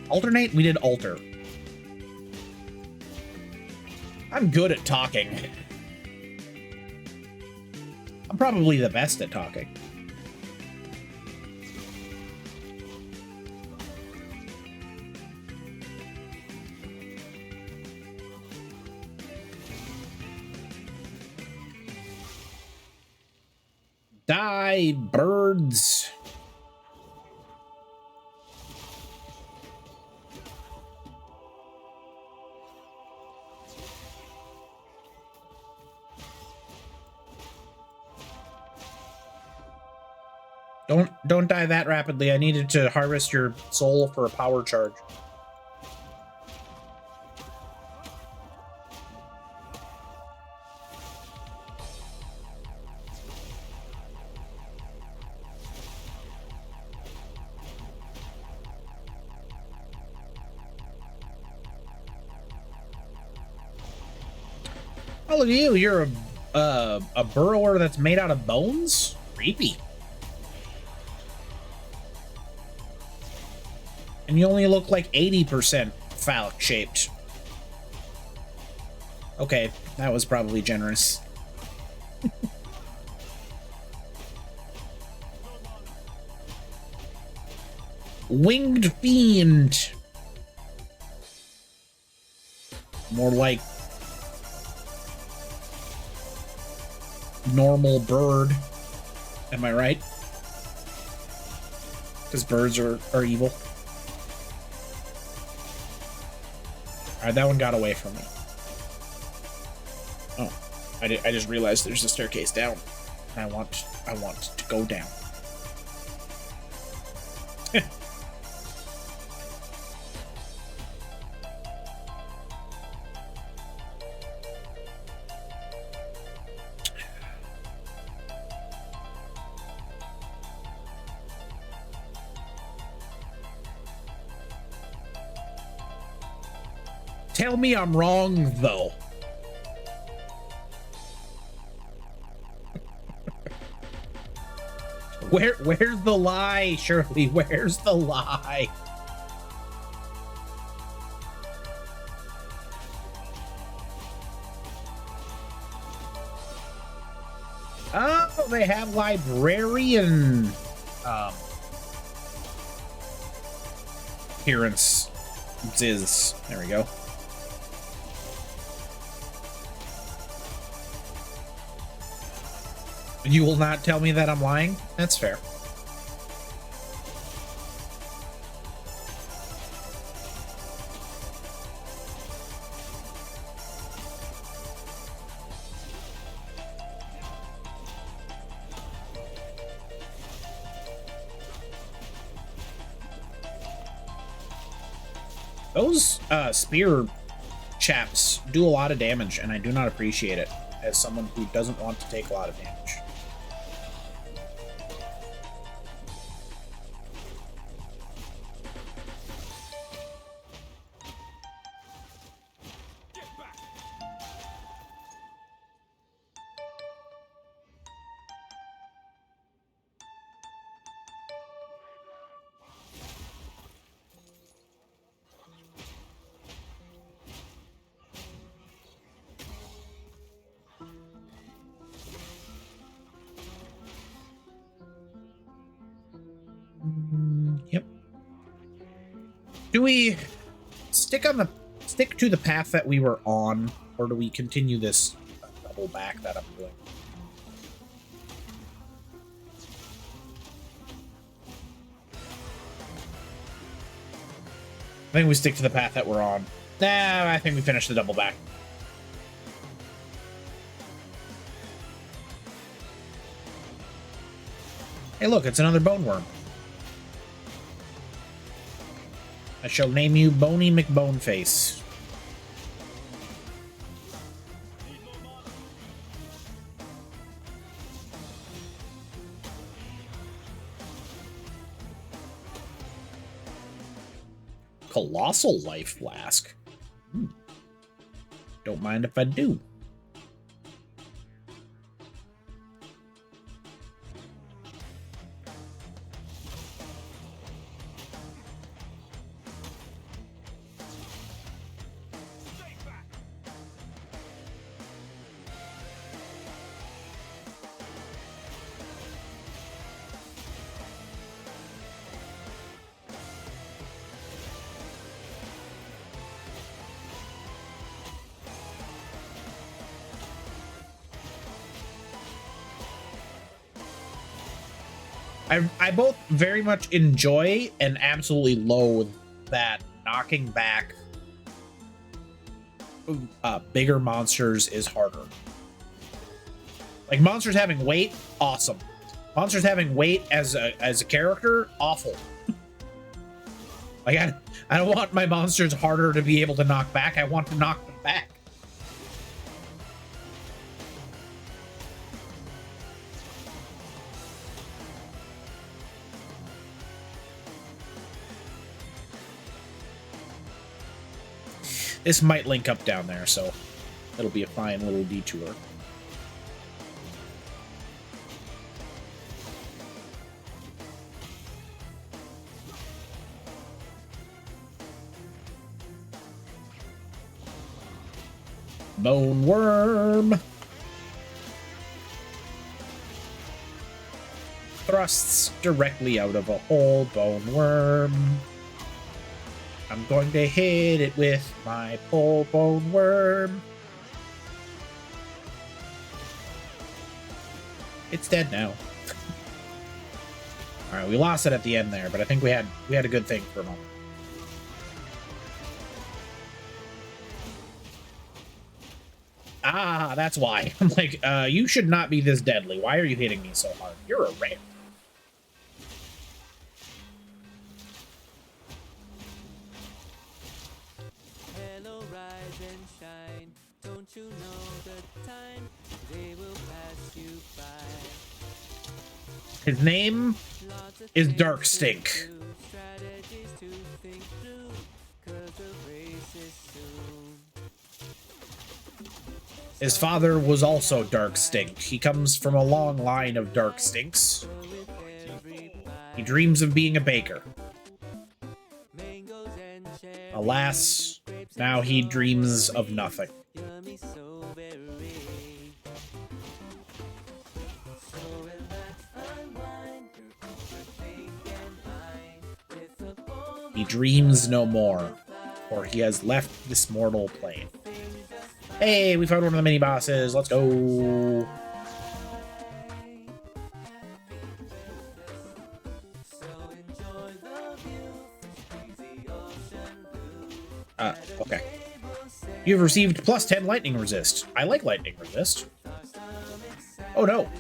Alternate? We did alter. I'm good at talking. I'm probably the best at talking. Die, birds. Don't die that rapidly. I needed to harvest your soul for a power charge. Oh, look at you. You're a burrower that's made out of bones? Creepy. And you only look like 80% phallic shaped. Okay, that was probably generous. Winged fiend. More like normal bird. Am I right? Because birds are evil. Alright, that one got away from me. Oh, I just realized there's a staircase down. I want to go down. Tell me I'm wrong, though. Where's the lie, Shirley? Where's the lie? Oh, they have librarian appearance. Ziz. There we go. You will not tell me that I'm lying? That's fair. Those spear chaps do a lot of damage, and I do not appreciate it as someone who doesn't want to take a lot of damage. Yep. Do we stick to the path that we were on, or do we continue this double back that I'm doing? I think we stick to the path that we're on. Nah, I think we finish the double back. Hey, look, it's another bone worm. I shall name you Boney McBoneface. Colossal life flask. Don't mind if I do. I both very much enjoy and absolutely loathe that knocking back bigger monsters is harder. Like, monsters having weight, awesome. Monsters having weight as a character, awful. Like, I don't want my monsters harder to be able to knock back. I want to knock them back. This might link up down there, so it'll be a fine little detour. Bone worm. crusts directly out of a whole bone worm. I'm going to hit it with my pole bone worm. It's dead now. All right, we lost it at the end there, but I think we had a good thing for a moment. Ah, that's why. I'm like, you should not be this deadly. Why are you hitting me so hard? You're a rare. Hello, rise and shine. Don't you know the time they will pass you by? His name Lots of is things Dark to Stink. do, strategies to think through, 'cause the race is soon. His father was also Dark Stink. He comes from a long line of Dark Stinks. With every He bite, dreams of being a baker. mangoes and cherries, Alas, now he dreams of nothing. yummy so very. So relax, unwind, you're overthink and mind. With a bowl He dreams no more, for he has left this mortal plane. Hey, we found one of the mini bosses. Let's go. so enjoy the view, breezy ocean blue. Okay. You've received plus 10 lightning resist. I like lightning resist. Oh no.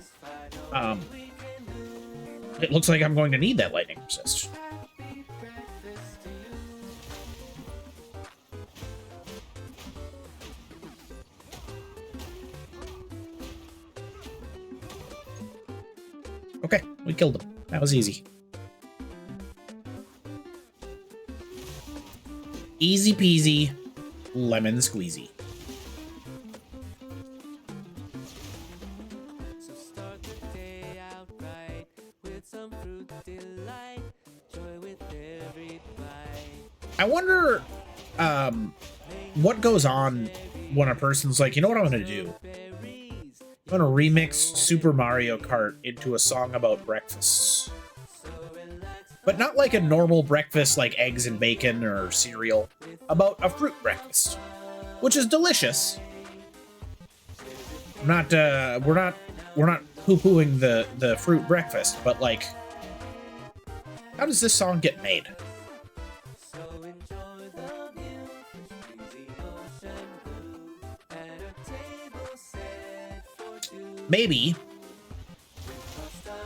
It looks like I'm going to need that lightning resist. Okay, we killed him. That was easy. Easy peasy, lemon squeezy. So start the day out right with some fruit delight, joy with every bite. I wonder what goes on when a person's like, you know what I'm gonna do? Berries, I'm gonna remix Super Mario Kart into a song about breakfasts. But not like a normal breakfast like eggs and bacon or cereal. About a fruit breakfast. Which is delicious. We're not poo-pooing the fruit breakfast, but like, how does this song get made? so enjoy the view, breezy ocean blue, and a table set for two. Maybe.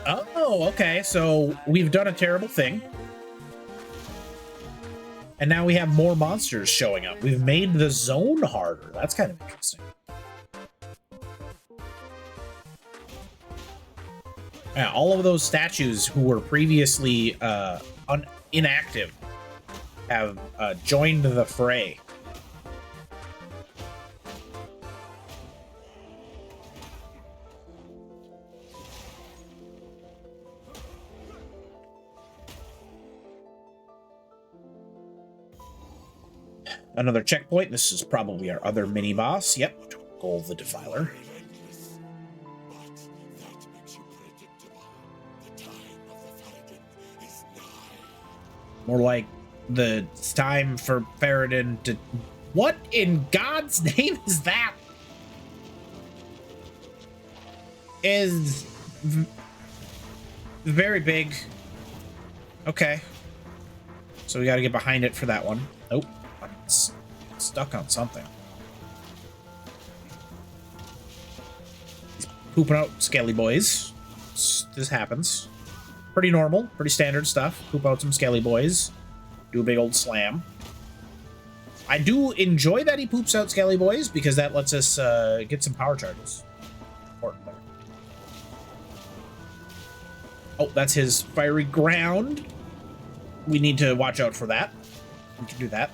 Oh, okay, so we've done a terrible thing. And now we have more monsters showing up. We've made the zone harder. That's kind of interesting. Yeah, all of those statues who were previously inactive have joined the fray. Another checkpoint. This is probably our other mini boss. Yep, Gold the Defiler. More like the time for Faradin to... What in God's name is that? Is very big. Okay. So we got to get behind it for that one. Nope. It's stuck on something. He's pooping out scaly boys. This happens. Pretty normal, pretty standard stuff. Poop out some scaly boys. Do a big old slam. I do enjoy that he poops out scaly boys because that lets us get some power charges. Important there. Oh, that's his fiery ground. We need to watch out for that. We can do that.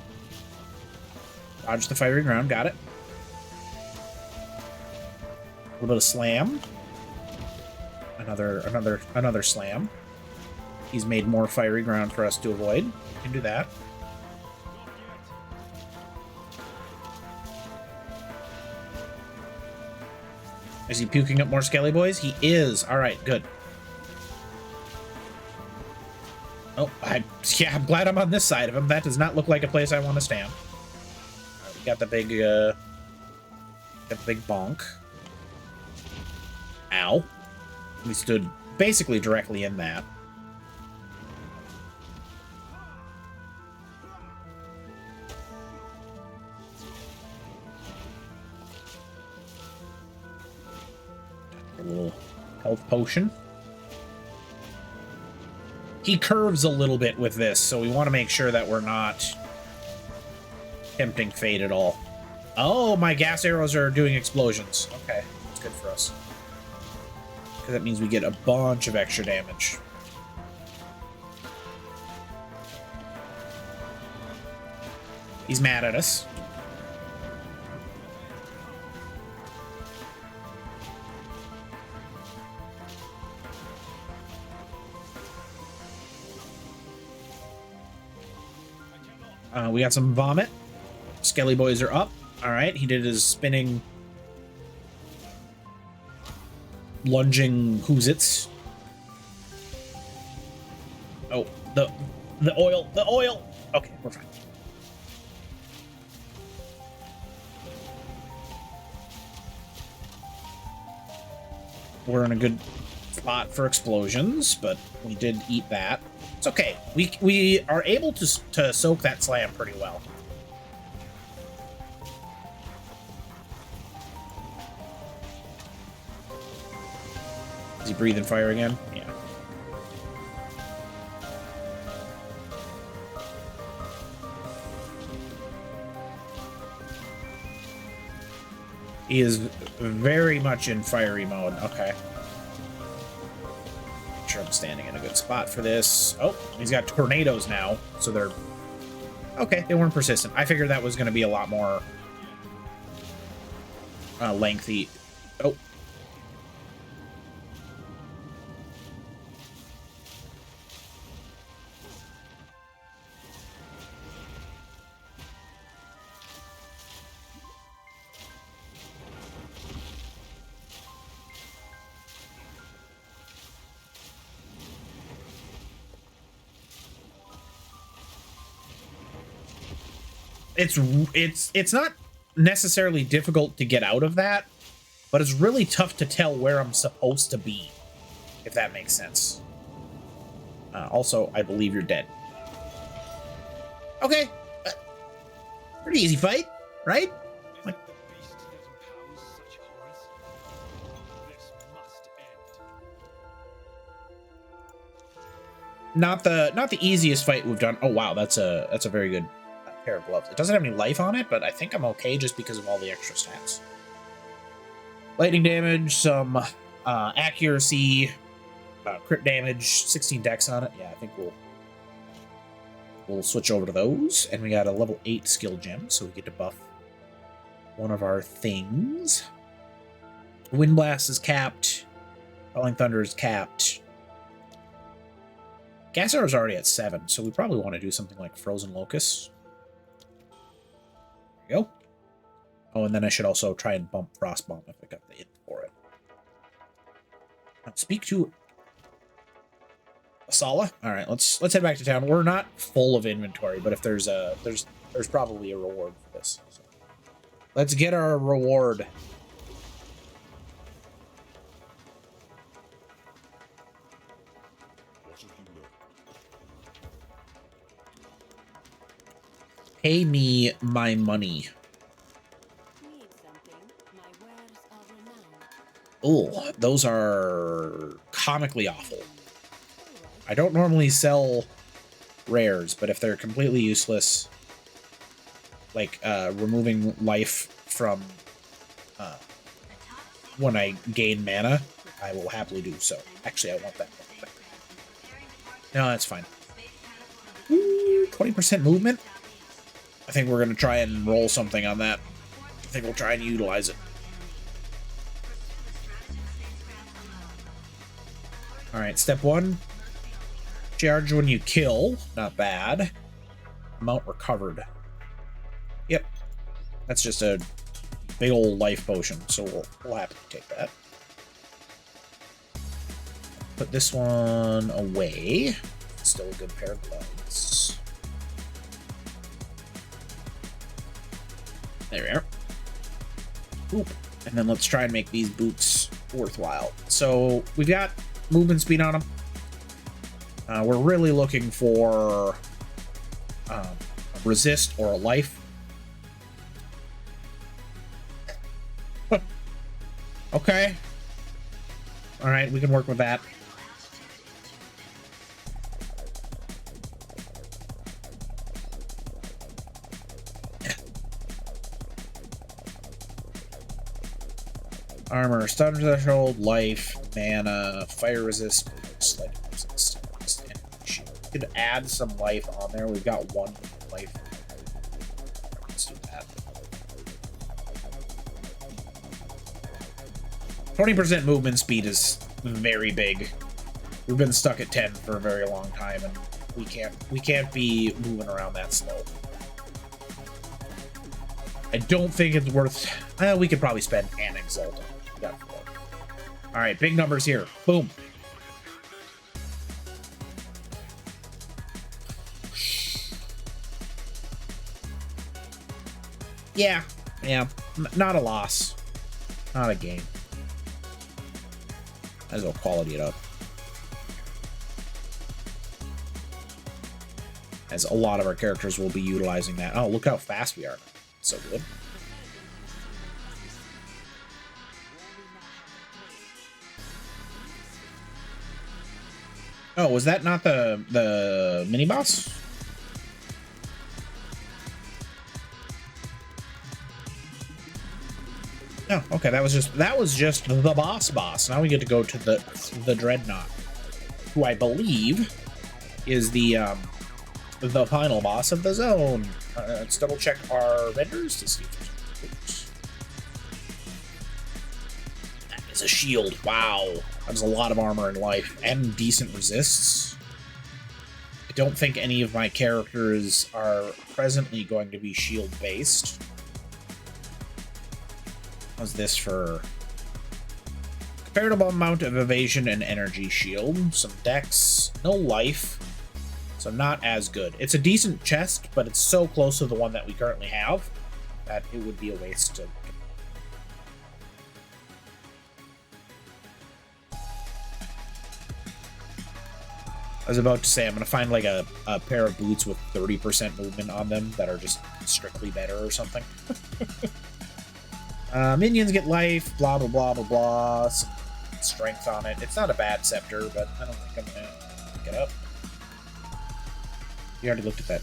Dodge the fiery ground, got it. A little bit of slam. Another slam. He's made more fiery ground for us to avoid. We can do that. Is he puking up more skelly boys? He is. All right, good. Oh, yeah, I'm glad I'm on this side of him. That does not look like a place I want to stand. We got the big, bonk. Ow. We stood basically directly in that. A little health potion. He curves a little bit with this, so we want to make sure that we're not tempting fate at all. Oh, my gas arrows are doing explosions. Okay, that's good for us. Because that means we get a bunch of extra damage. He's mad at us. We got some vomit. Skelly boys are up. All right, he did his spinning, lunging who's-its. Oh, the oil. Okay, we're fine. We're in a good spot for explosions, but we did eat that. It's okay. We are able to soak that slam pretty well. Is he breathing fire again? Yeah. He is very much in fiery mode. Okay. Make sure I'm standing in a good spot for this. Oh, he's got tornadoes now, so they're... Okay, they weren't persistent. I figured that was going to be a lot more lengthy. Oh. It's not necessarily difficult to get out of that, but it's really tough to tell where I'm supposed to be, if that makes sense. Also, I believe you're dead. Okay. Pretty easy fight, right? Like, not the easiest fight we've done. Oh wow, that's a very good pair of gloves. It doesn't have any life on it, but I think I'm okay just because of all the extra stats. Lightning damage, some accuracy, crit damage, 16 dex on it. Yeah, I think we'll switch over to those. And we got a level 8 skill gem, so we get to buff one of our things. Wind Blast is capped. Falling Thunder is capped. Gas Arrow is already at 7, so we probably want to do something like Frozen Locust. There we go. Oh, and then I should also try and bump Frost Bomb if I got the hit for it. Speak to Asala. All right, let's head back to town. We're not full of inventory, but if there's probably a reward for this. So let's get our reward. Pay me my money. Oh, those are comically awful. I don't normally sell rares, but if they're completely useless, like removing life from when I gain mana, I will happily do so. Actually, I want that. No, that's fine. 20% movement? I think we're going to try and roll something on that. I think we'll try and utilize it. Alright, step 1. Charge when you kill. Not bad. Amount recovered. Yep. That's just a big old life potion, so we'll happily take that. Put this one away. still a good pair of gloves. There we are. Oop. And then let's try and make these boots worthwhile. So we've got movement speed on them. We're really looking for a resist or a life. Okay. All right, we can work with that. Armor, stun threshold, life, mana, fire resist, slight resist. We could add some life on there. We've got one life. Let's do that. 20% movement speed is very big. We've been stuck at 10 for a very long time, and we can't be moving around that slow. I don't think it's worth. Well, we could probably spend an exalt. We got 4. All right, big numbers here. Boom. Yeah, not a loss, not a gain. Might as well quality it up, as a lot of our characters will be utilizing that. Oh, look how fast we are. So good. Oh, was that not the mini boss? Oh, okay. That was just the boss. Now we get to go to the Dreadnought, who I believe is the final boss of the zone. Let's double check our vendors to see if there's any. That is a shield. Wow, that was a lot of armor and life and decent resists. I don't think any of my characters are presently going to be shield based. How's this for comparable amount of evasion and energy shield? Some dex, no life, so not as good. It's a decent chest, but it's so close to the one that we currently have that it would be a waste to. I was about to say I'm gonna find like a pair of boots with 30% movement on them that are just strictly better or something. Minions get life, blah, blah, blah, blah, blah. Some strength on it. It's not a bad scepter, but I don't think I'm gonna pick it up. We already looked at that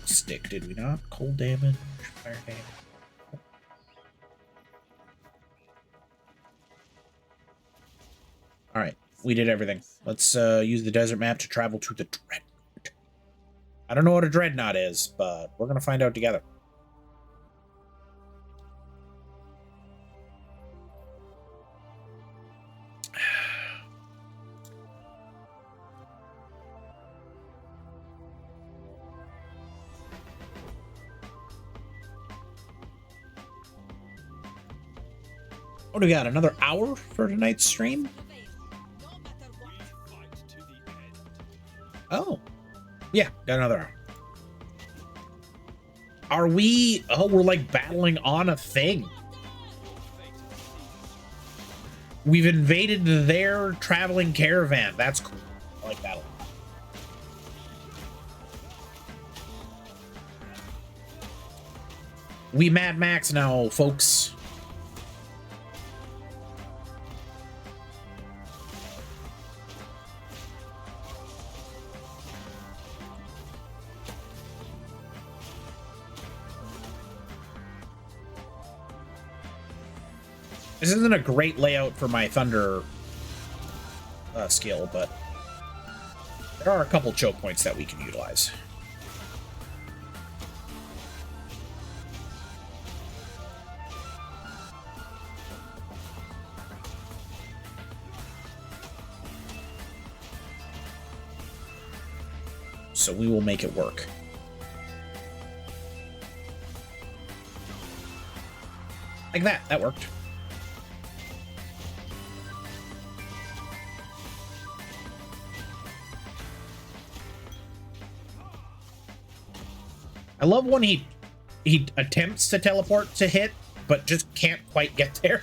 stick, did we not? Cold damage, fire damage. Alright, we did everything. Let's use the desert map to travel to the Dreadnought. I don't know what a Dreadnought is, but we're gonna find out together. What do we got? Another hour for tonight's stream? Oh. Yeah, got another hour. Are we... Oh, we're like battling on a thing. We've invaded their traveling caravan. That's cool. I like that a lot. We Mad Max now, folks. This isn't a great layout for my Thunder skill, but there are a couple choke points that we can utilize. So we will make it work. Like that. That worked. I love when he attempts to teleport to hit, but just can't quite get there.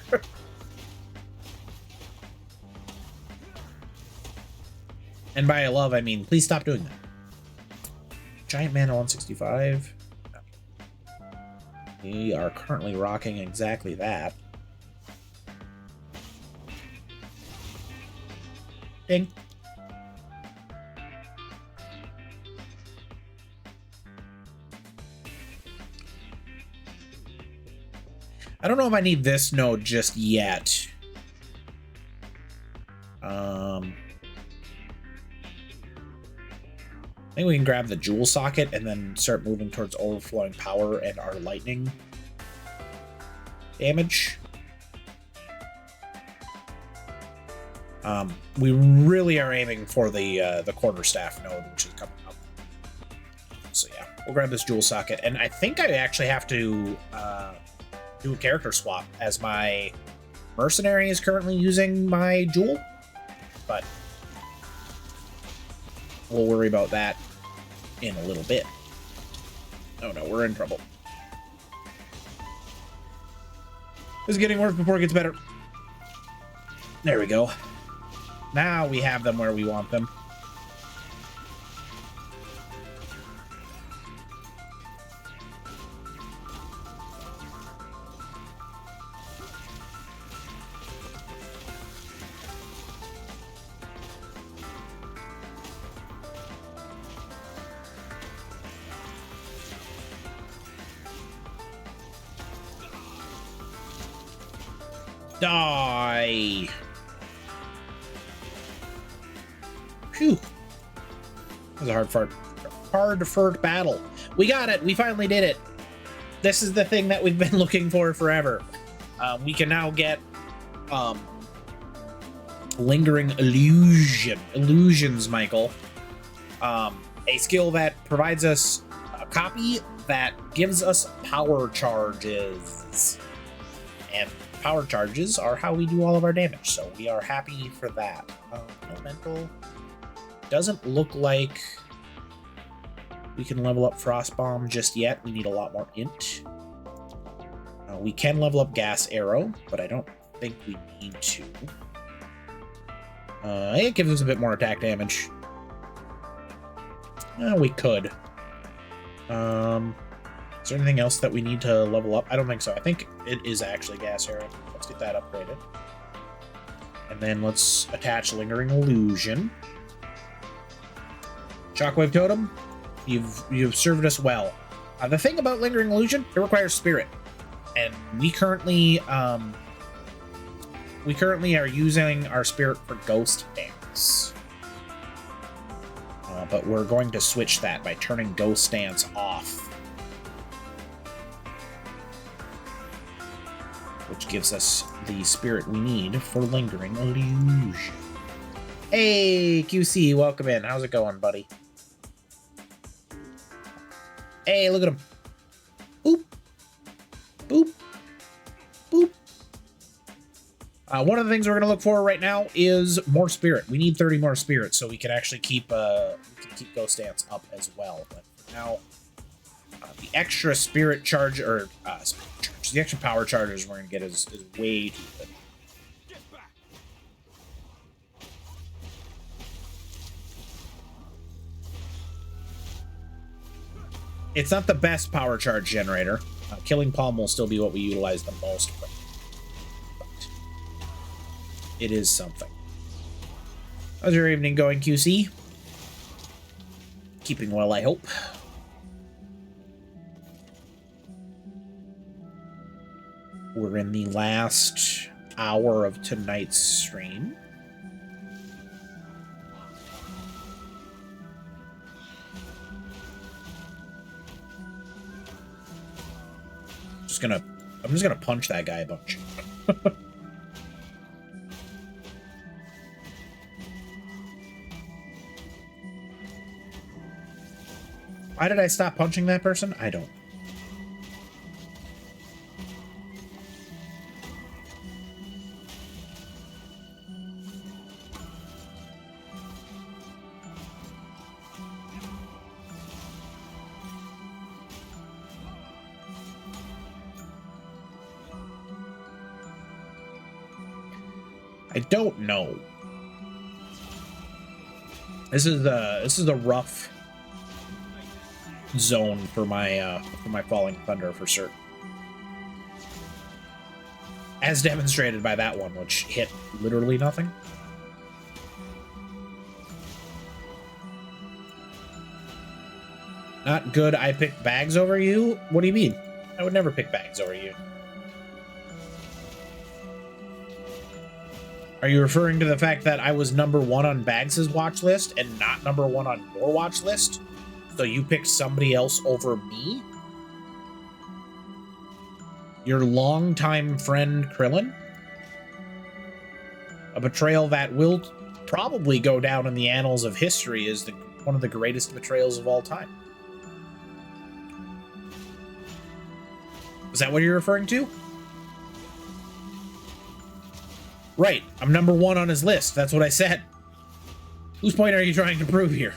And by love, I mean, please stop doing that. Giant mana 165. We are currently rocking exactly that. Ding. I don't know if I need this node just yet. I think we can grab the jewel socket and then start moving towards overflowing power and our lightning damage. We really are aiming for the quarterstaff node, which is coming up. So yeah, we'll grab this jewel socket, and I think I actually have to do a character swap, as my mercenary is currently using my jewel, but we'll worry about that in a little bit. Oh no, we're in trouble. This is getting worse before it gets better. There we go. Now we have them where we want them. Die. Phew. That was a hard-fought battle. We got it. We finally did it. This is the thing that we've been looking for forever. We can now get lingering illusions, Michael. A skill that provides us a copy that gives us power charges. And power charges are how we do all of our damage, so we are happy for that. Elemental doesn't look like we can level up Frostbomb just yet. We need a lot more int. We can level up Gas Arrow, but I don't think we need to. It gives us a bit more attack damage. We could. Is there anything else that we need to level up? I don't think so. I think it is actually Gas Arrow. Let's get that upgraded. And then let's attach Lingering Illusion. Shockwave Totem, you've served us well. The thing about Lingering Illusion, it requires Spirit. And we currently are using our Spirit for Ghost Dance. But we're going to switch that by turning Ghost Dance off. Which gives us the spirit we need for Lingering Illusion. Hey, QC, welcome in. How's it going, buddy? Hey, look at him. Boop. Boop. Boop. One of the things we're going to look for right now is more spirit. We need 30 more spirit so we can actually keep Ghost Dance up as well. But for now, the extra spirit charge, or the extra power charges we're going to get is way too good. It's not the best power charge generator. Killing Palm will still be what we utilize the most, but it is something. How's your evening going, QC? Keeping well, I hope. We're in the last hour of tonight's stream. I'm just gonna punch that guy a bunch. Why did I stop punching that person? I don't. I don't know. This is the rough zone for my Falling Thunder for certain. As demonstrated by that one, which hit literally nothing. Not good, I picked bags over you? What do you mean? I would never pick bags over you. Are you referring to the fact that I was #1 on Bags' watch list and not #1 on your watch list? So you picked somebody else over me? Your longtime friend Krillin? A betrayal that will probably go down in the annals of history as one of the greatest betrayals of all time. Is that what you're referring to? Right, I'm #1 on his list. That's what I said. Whose point are you trying to prove here?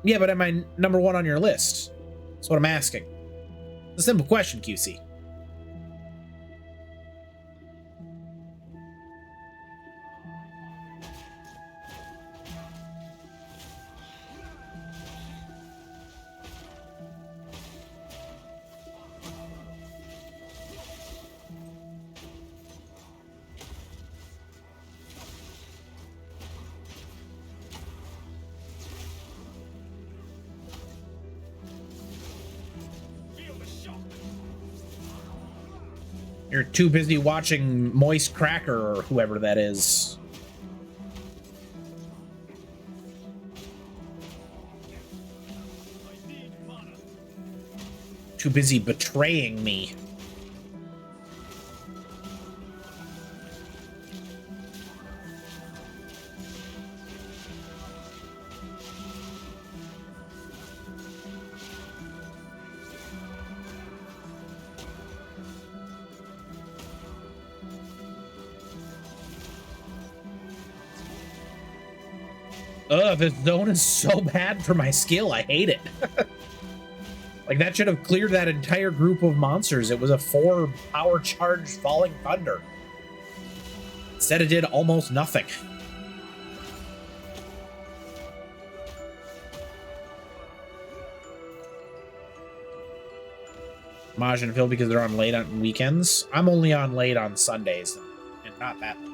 Yeah, but am I #1 on your list? That's what I'm asking. It's a simple question, QC. You're too busy watching Moist Cracker or whoever that is. Too busy betraying me. Ugh, this zone is so bad for my skill. I hate it. Like, that should have cleared that entire group of monsters. It was a 4 power charge Falling Thunder. Instead, it did almost nothing. Maj and Phil because they're on late on weekends. I'm only on late on Sundays, and not that late.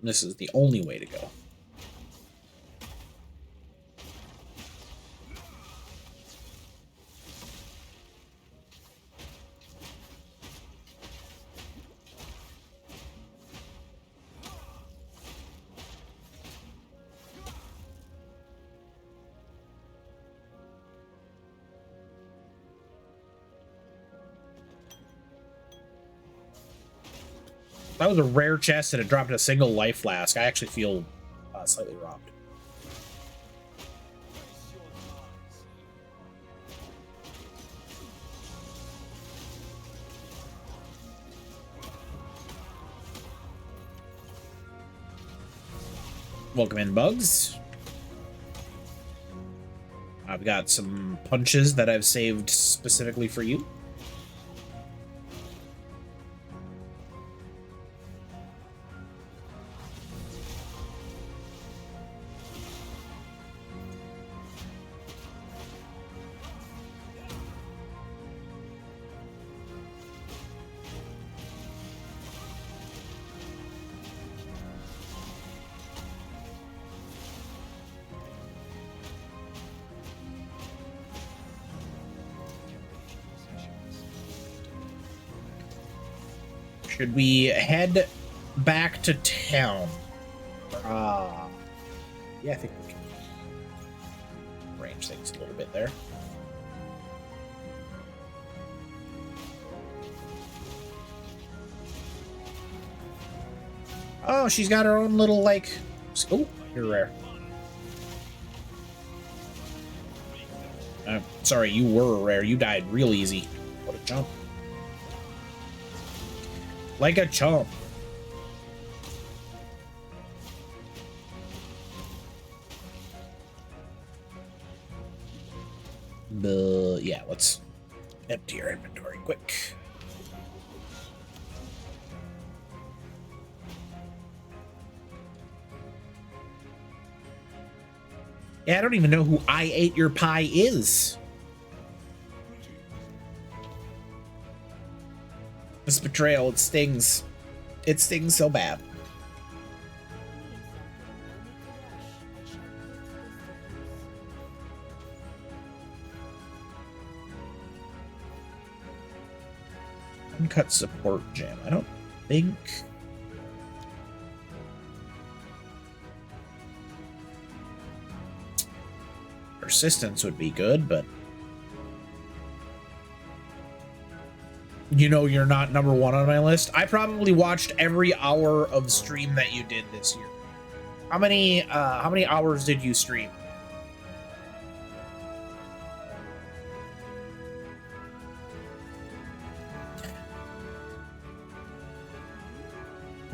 This is the only way to go. That was a rare chest and it dropped a single life flask. I actually feel slightly robbed. Welcome in, Bugs. I've got some punches that I've saved specifically for you. Should we head back to town? Yeah, I think we can arrange things a little bit there. Oh, she's got her own little, like... Oh, you're rare. Sorry, you were rare. You died real easy. What a chump. Like a chump. Yeah, let's empty your inventory quick. Yeah, I don't even know who I Ate Your Pie is. This betrayal, it stings. It stings so bad. Uncut support gem. I don't think... Persistence would be good, but... You know you're not number one on my list. I probably watched every hour of stream that you did this year. How many hours did you stream?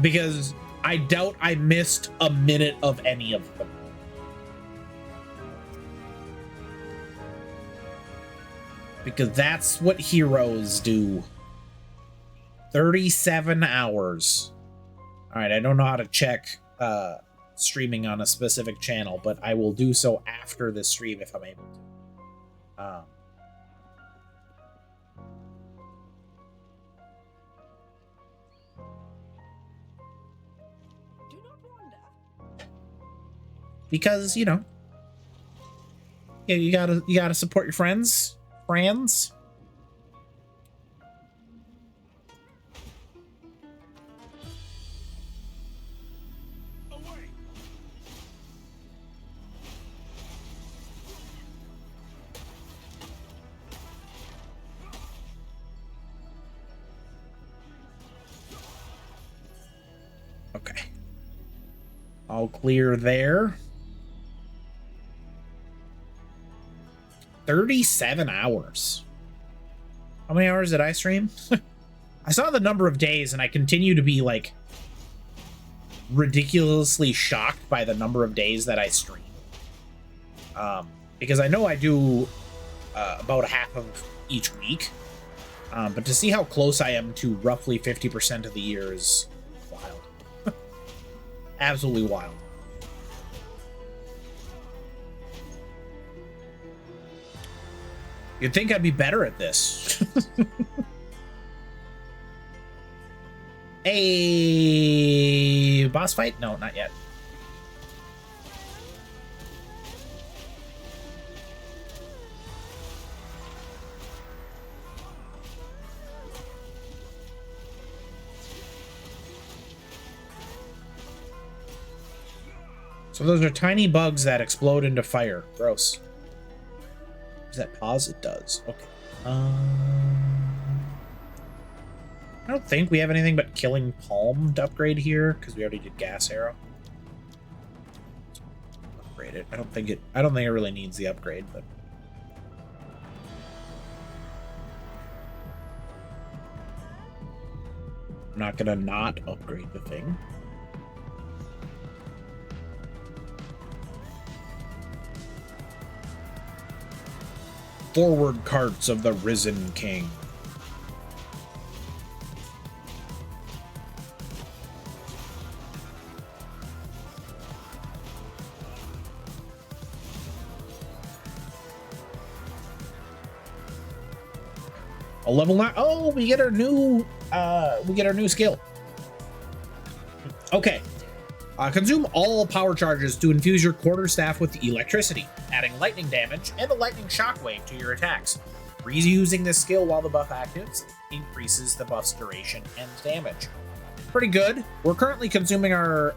Because I doubt I missed a minute of any of them. Because that's what heroes do. 37 hours. All right, I don't know how to check streaming on a specific channel, but I will do so after the stream if I'm able to. Because, you know, yeah, you gotta support your friends. Friends. Okay. All clear there. 37 hours. How many hours did I stream? I saw the number of days and I continue to be like ridiculously shocked by the number of days that I stream. Because I know I do about half of each week. But to see how close I am to roughly 50% of the year is wild. Absolutely wild. You'd think I'd be better at this. A boss fight? No, not yet. So those are tiny bugs that explode into fire. Gross. Does that pause? It does. Okay. I don't think we have anything but Killing Palm to upgrade here because we already did Gas Arrow. Upgrade it. I don't think it really needs the upgrade, but I'm not gonna not upgrade the thing. Forward carts of the Risen King. A level 9. Oh, we get our new skill. Okay. Consume all power charges to infuse your quarterstaff with electricity, adding lightning damage and a lightning shockwave to your attacks. reusing this skill while the buff actives increases the buff's duration and damage. Pretty good. We're currently consuming our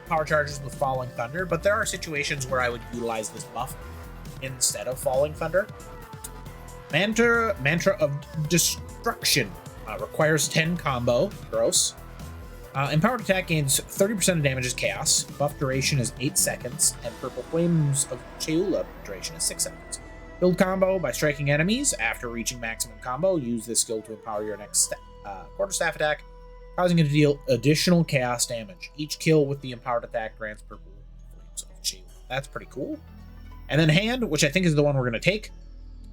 power charges with Falling Thunder, but there are situations where I would utilize this buff instead of Falling Thunder. Mantra of Destruction requires 10 combo. Gross. Empowered attack gains 30% of damage as chaos. Buff duration is 8 seconds, and Purple Flames of Cheula duration is 6 seconds. Build combo by striking enemies. After reaching maximum combo, use this skill to empower your next quarterstaff attack, causing it to deal additional chaos damage. Each kill with the empowered attack grants Purple Flames of Cheula. That's pretty cool. And then Hand, which I think is the one we're going to take.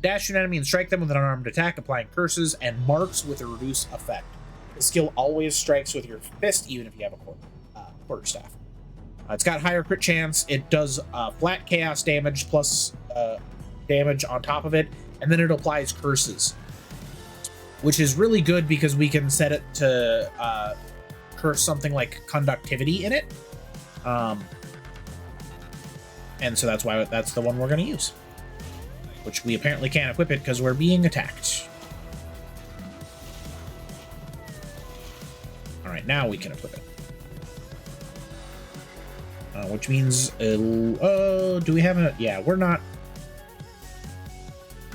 Dash an enemy and strike them with an unarmed attack, applying curses and marks with a reduced effect. The skill always strikes with your fist, even if you have a quarterstaff. It's got higher crit chance. It does flat chaos damage plus damage on top of it, and then it applies curses, which is really good because we can set it to curse something like conductivity in it. And so that's why that's the one we're going to use, which we apparently can't equip it because we're being attacked. All right, now we can equip it. Which means, do we have a, yeah, we're not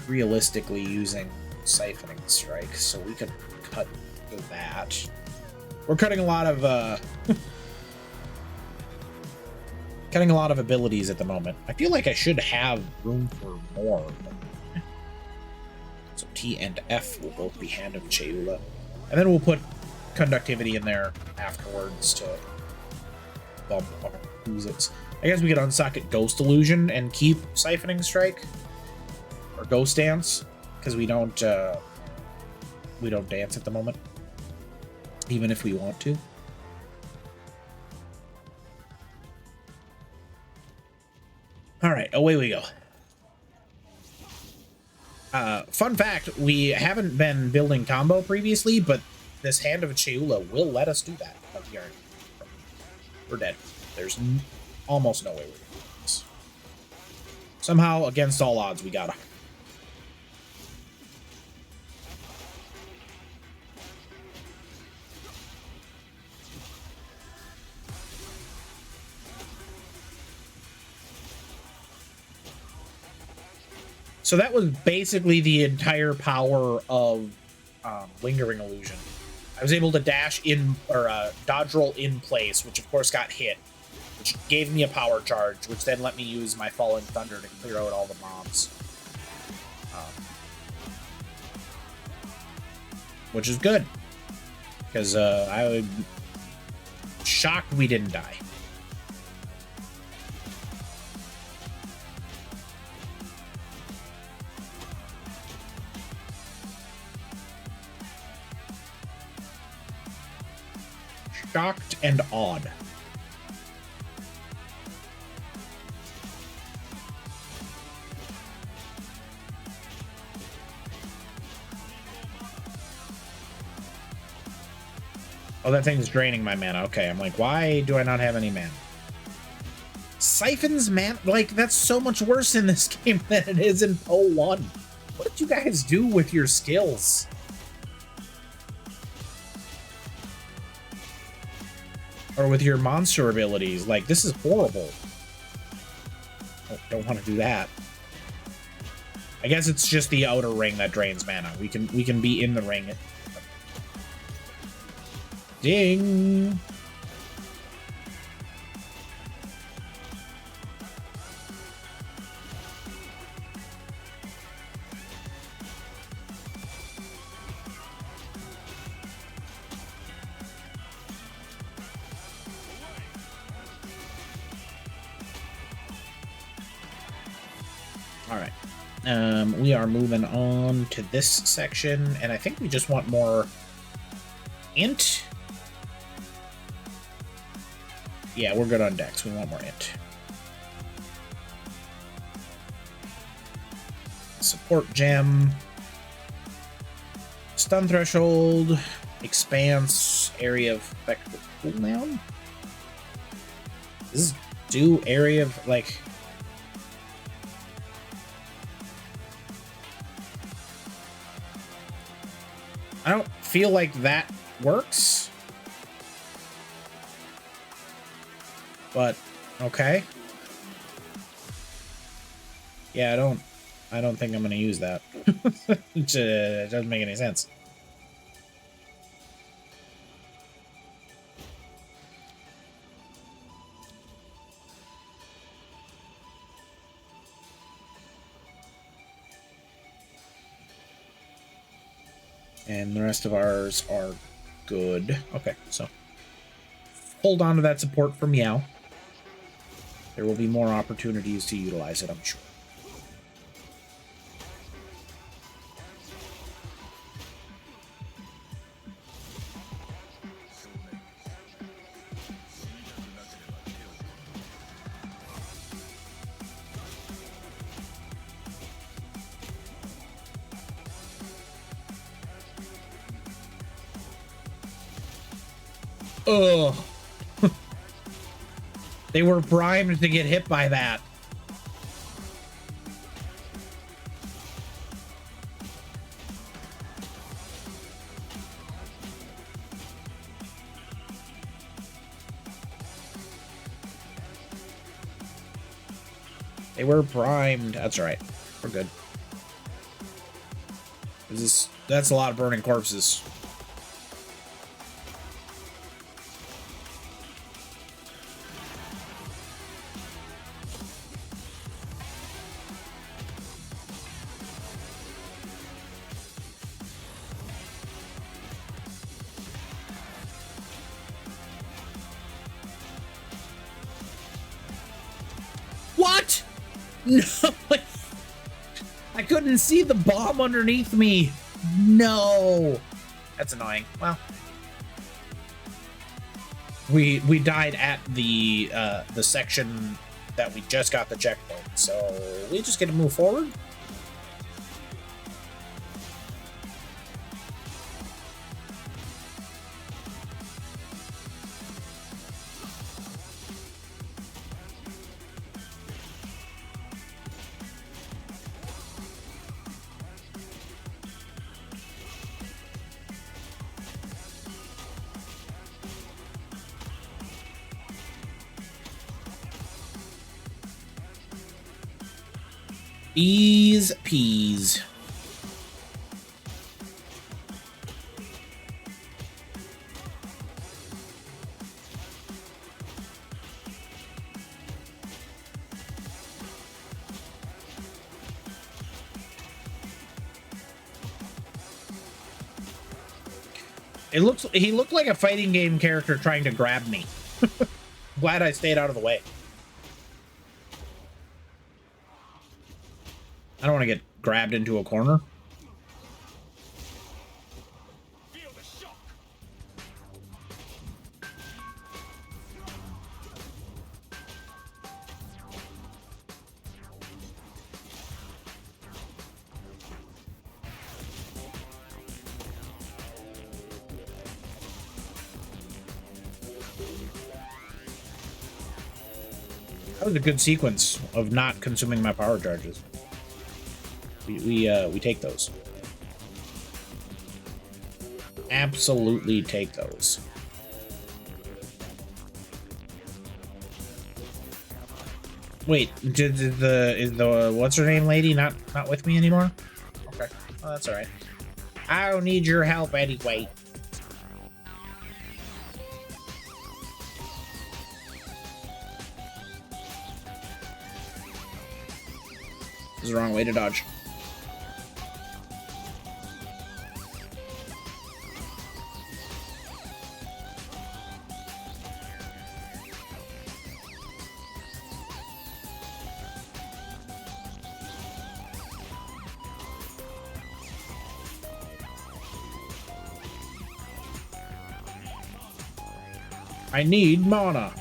realistically using Siphoning Strike, so we could cut that. We're cutting a lot of, cutting a lot of abilities at the moment. I feel like I should have room for more. So T and F will both be Hand of Cheula. And then we'll put Conductivity in there afterwards to bump our it. I guess we could unsocket Ghost Illusion and keep Siphoning Strike. Or Ghost Dance. Because we don't dance at the moment. Even if we want to. Alright, away we go. Fun fact, we haven't been building combo previously, but this Hand of Cheula will let us do that. We're dead. There's almost no way we're doing this. Somehow, against all odds, we gotta. So that was basically the entire power of Lingering Illusion. I was able to dash in, or dodge roll in place, which of course got hit, which gave me a power charge, which then let me use my Falling Thunder to clear out all the mobs. Which is good, because I was shocked we didn't die. Shocked and awed. Oh, that thing's draining my mana. Okay, I'm like, why do I not have any mana? Siphons mana? Like, that's so much worse in this game than it is in O1. What did you guys do with your skills? Or with your monster abilities. Like, this is horrible. Oh, don't want to do that. I guess it's just the outer ring that drains mana. We can be in the ring. Ding! We are moving on to this section, and I think we just want more int. Yeah, we're good on Dex. We want more int. Support gem. Stun threshold. Expanse. Area of effective cooldown. This is do area of, like... I don't feel like that works. But okay. Yeah, I don't think I'm gonna use that. It doesn't make any sense. And the rest of ours are good. Okay, so hold on to that support for Meow. There will be more opportunities to utilize it, I'm sure. Ugh. They were primed to get hit by that. They were primed. That's right. We're good. That's a lot of burning corpses. What? No. I couldn't see the bomb underneath me. No. That's annoying. Well, we died at the section that we just got the checkpoint, so we just get to move forward. Ease peas. He looked like a fighting game character trying to grab me. Glad I stayed out of the way. I don't want to get grabbed into a corner. Feel the shock. That was a good sequence of not consuming my power charges. We take those. Absolutely take those. Wait, is the what's her name lady not with me anymore? Okay, well, that's all right. I don't need your help anyway. This is the wrong way to dodge. I need mana.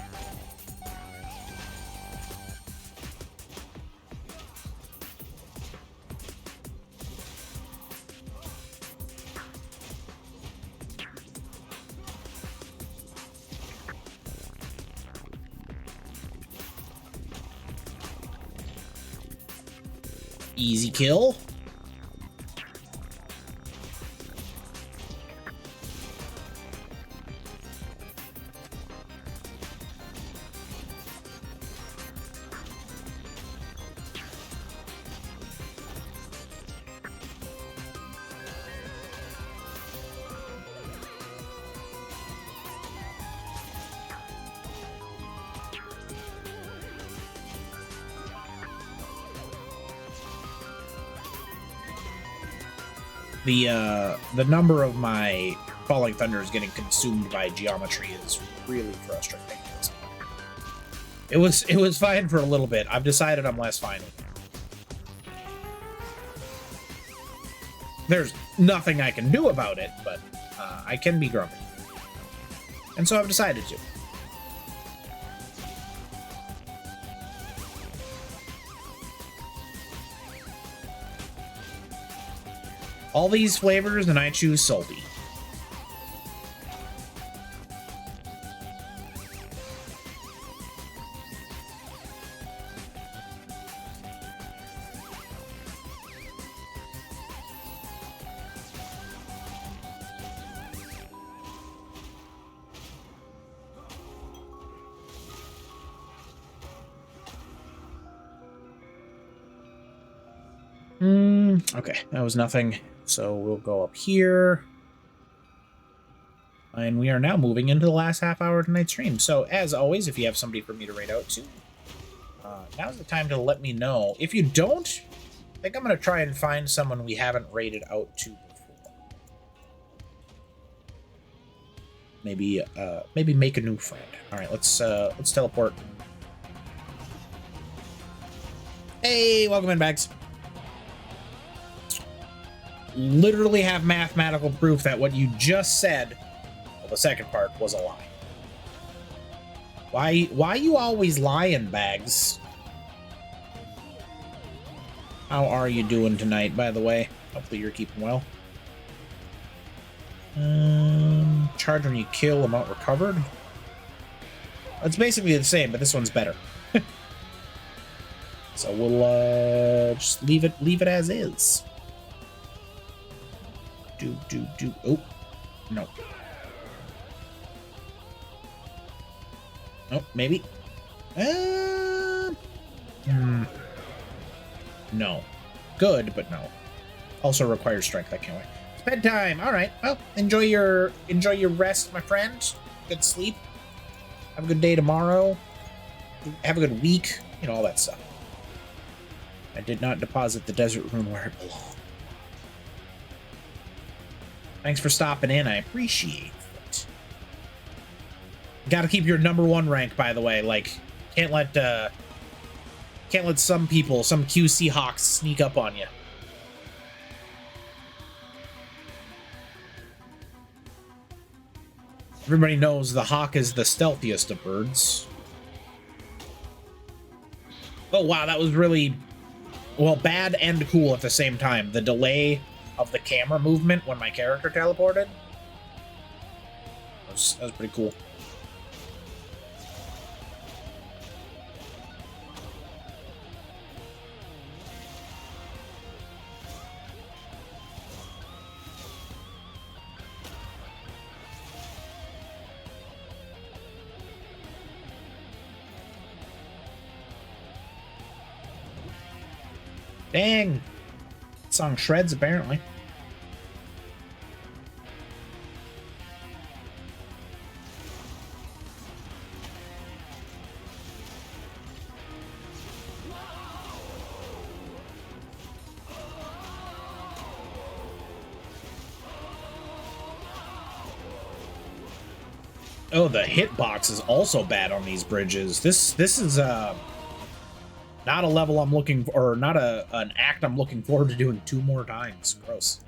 Easy kill. The number of my Falling Thunders getting consumed by geometry is really frustrating. It was fine for a little bit. I've decided I'm less fine with it. There's nothing I can do about it, but I can be grumpy. And so I've decided to. All these flavors, and I choose salty. Okay, that was nothing. So we'll go up here. And we are now moving into the last half hour of tonight's stream. So as always, if you have somebody for me to raid out to, now's the time to let me know. If you don't, I think I'm going to try and find someone we haven't raided out to before. Maybe make a new friend. All right, let's teleport. Hey, welcome in, Bags. Literally have mathematical proof that what you just said, well, the second part, was a lie. Why you always lying, Bags? How are you doing tonight, by the way? Hopefully you're keeping well. Charge when you kill, amount recovered. It's basically the same, but this one's better. So we'll just leave it as is. Oh, no. Oh, maybe. No. Good, but no. Also requires strength. I can't wait. It's bedtime. All right. Well, enjoy your rest, my friend. Good sleep. Have a good day tomorrow. Have a good week. You know, all that stuff. I did not deposit the desert rune where it belongs. Thanks for stopping in. I appreciate it. Got to keep your #1 rank, by the way. Like, can't let some people, some QC hawks, sneak up on you. Everybody knows the hawk is the stealthiest of birds. Oh wow, that was really, well, bad and cool at the same time. The delay of the camera movement when my character teleported. That was pretty cool. Dang! That song shreds, apparently. Oh, the hitbox is also bad on these bridges. This is not a level I'm looking for, or not an act I'm looking forward to doing 2 more times. Gross.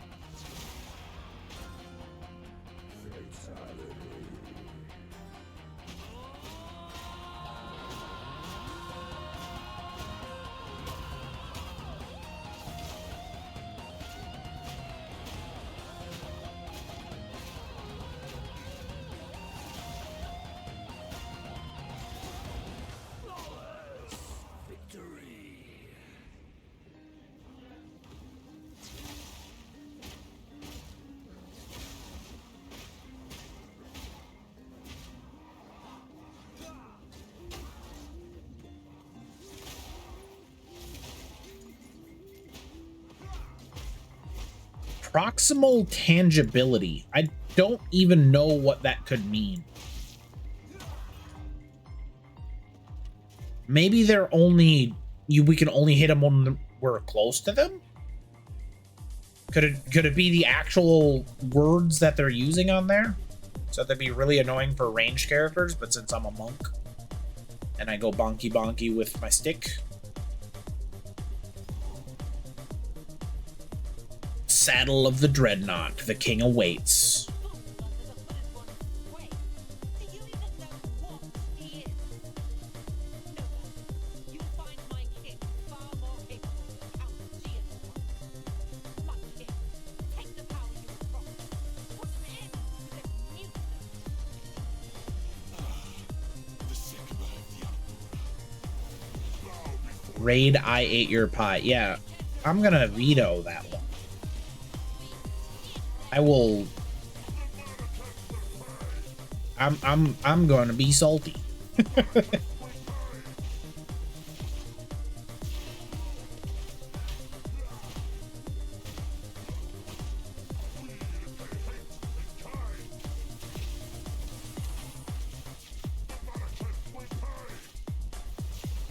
Proximal tangibility. I don't even know what that could mean. Maybe they're only we can only hit them when we're close to them? Could it be the actual words that they're using on there? So that'd be really annoying for ranged characters, but since I'm a monk and I go bonky bonky with my stick. Saddle of the Dreadnought, the king awaits. Raid, I ate your pie. Yeah, I'm gonna veto that one. I will. I'm going to be salty.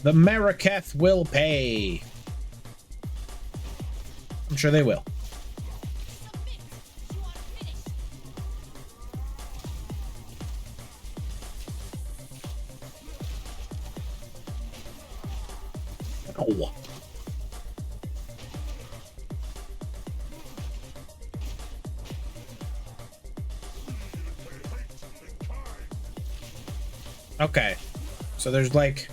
The Maraketh will pay. I'm sure they will. Oh. Okay. So there's like...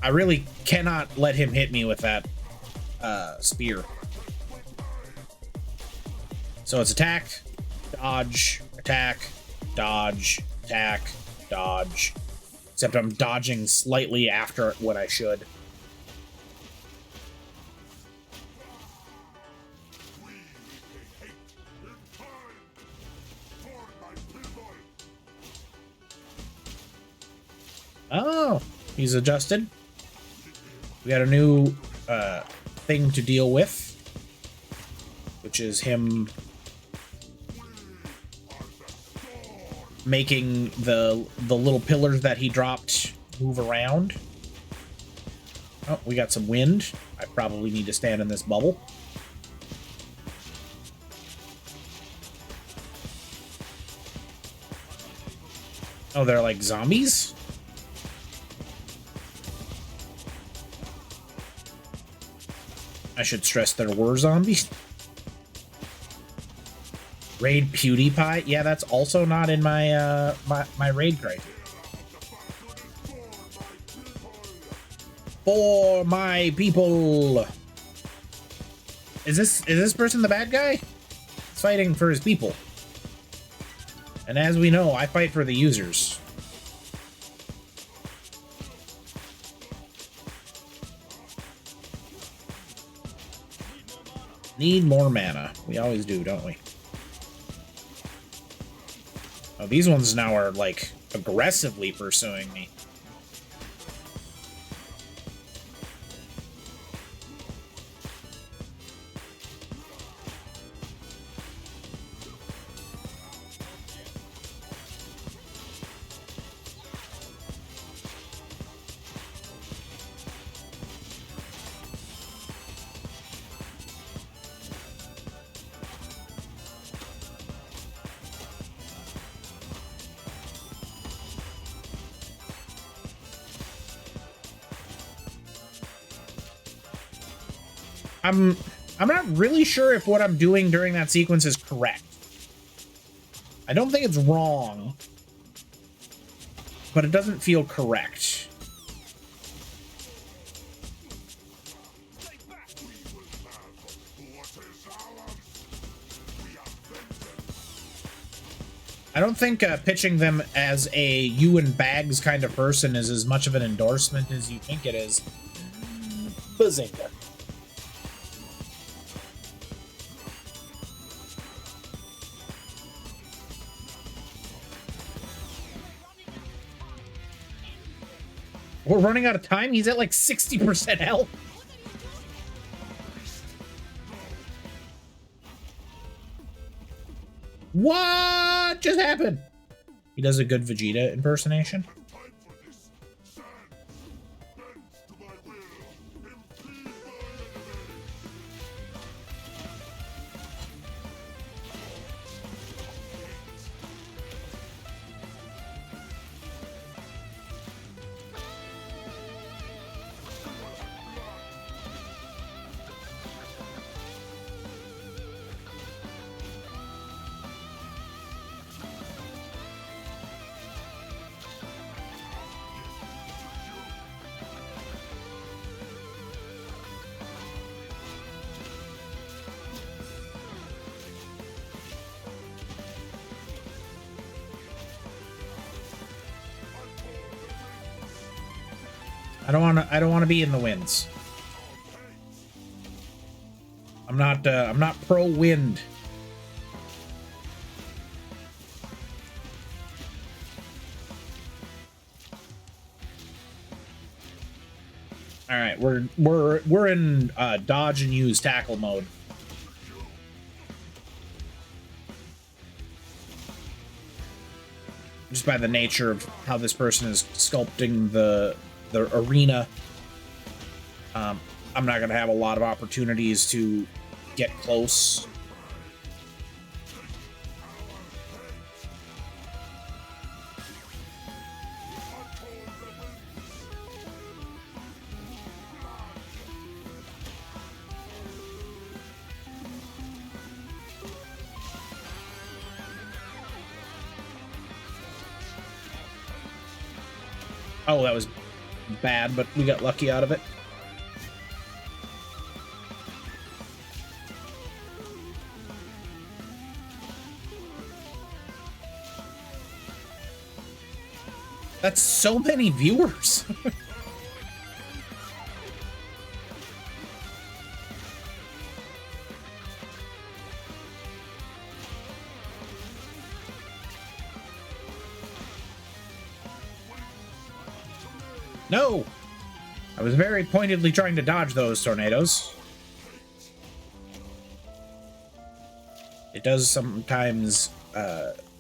I really cannot let him hit me with that spear. So it's attack, dodge, attack, dodge, attack, dodge. Except I'm dodging slightly after what I should. Oh, he's adjusted. We got a new thing to deal with, which is him making the little pillars that he dropped move around. Oh, we got some wind. I probably need to stand in this bubble. Oh, they're like zombies? I should stress there were zombies. Raid PewDiePie? Yeah, that's also not in my my raid criteria. For my people. Is this person the bad guy? He's fighting for his people. And as we know, I fight for the users. Need more mana. We always do, don't we? Oh, these ones now are, like, aggressively pursuing me. I'm not really sure if what I'm doing during that sequence is correct. I don't think it's wrong, but it doesn't feel correct. I don't think pitching them as a you and bags kind of person is as much of an endorsement as you think it is. Bazinga. We're running out of time? He's at like 60% health. What just happened? He does a good Vegeta impersonation. I don't want to be in the winds. I'm not pro wind. All right, we're in dodge and use tackle mode. Just by the nature of how this person is sculpting the arena, I'm not gonna have a lot of opportunities to get close. Oh, that was bad, but we got lucky out of it. That's so many viewers. No! I was very pointedly trying to dodge those tornadoes. It does sometimes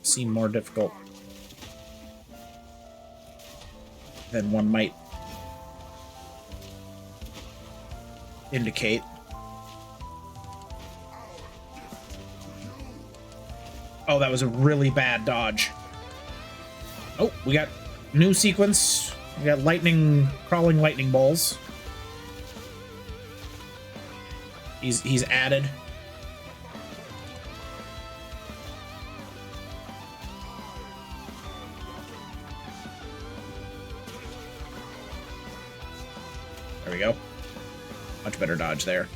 seem more difficult than one might indicate. Oh, that was a really bad dodge. Oh, we got new sequence. We got crawling lightning balls. He's added. There we go. Much better dodge there.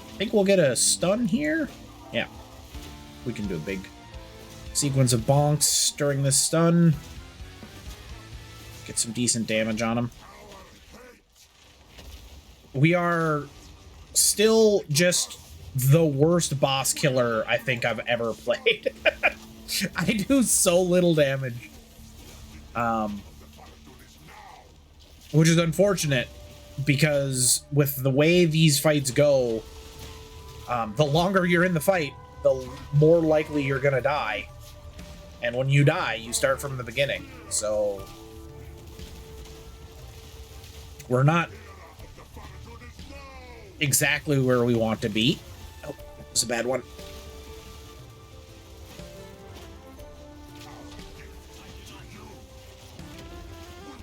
I think we'll get a stun here. Yeah. We can do a big sequence of bonks during this stun. Get some decent damage on him. We are still just the worst boss killer I think I've ever played. I do so little damage. Which is unfortunate, because with the way these fights go, the longer you're in the fight, the more likely you're gonna die. And when you die, you start from the beginning. So we're not exactly where we want to be. Oh, it's a bad one.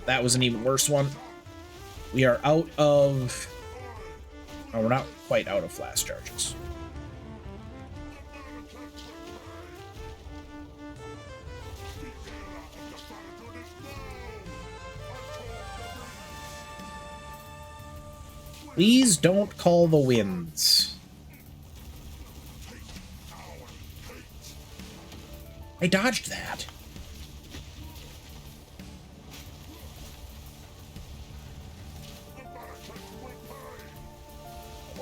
That was an even worse one. We are out of... Oh, we're not quite out of flash charges. Please don't call the winds. I dodged that.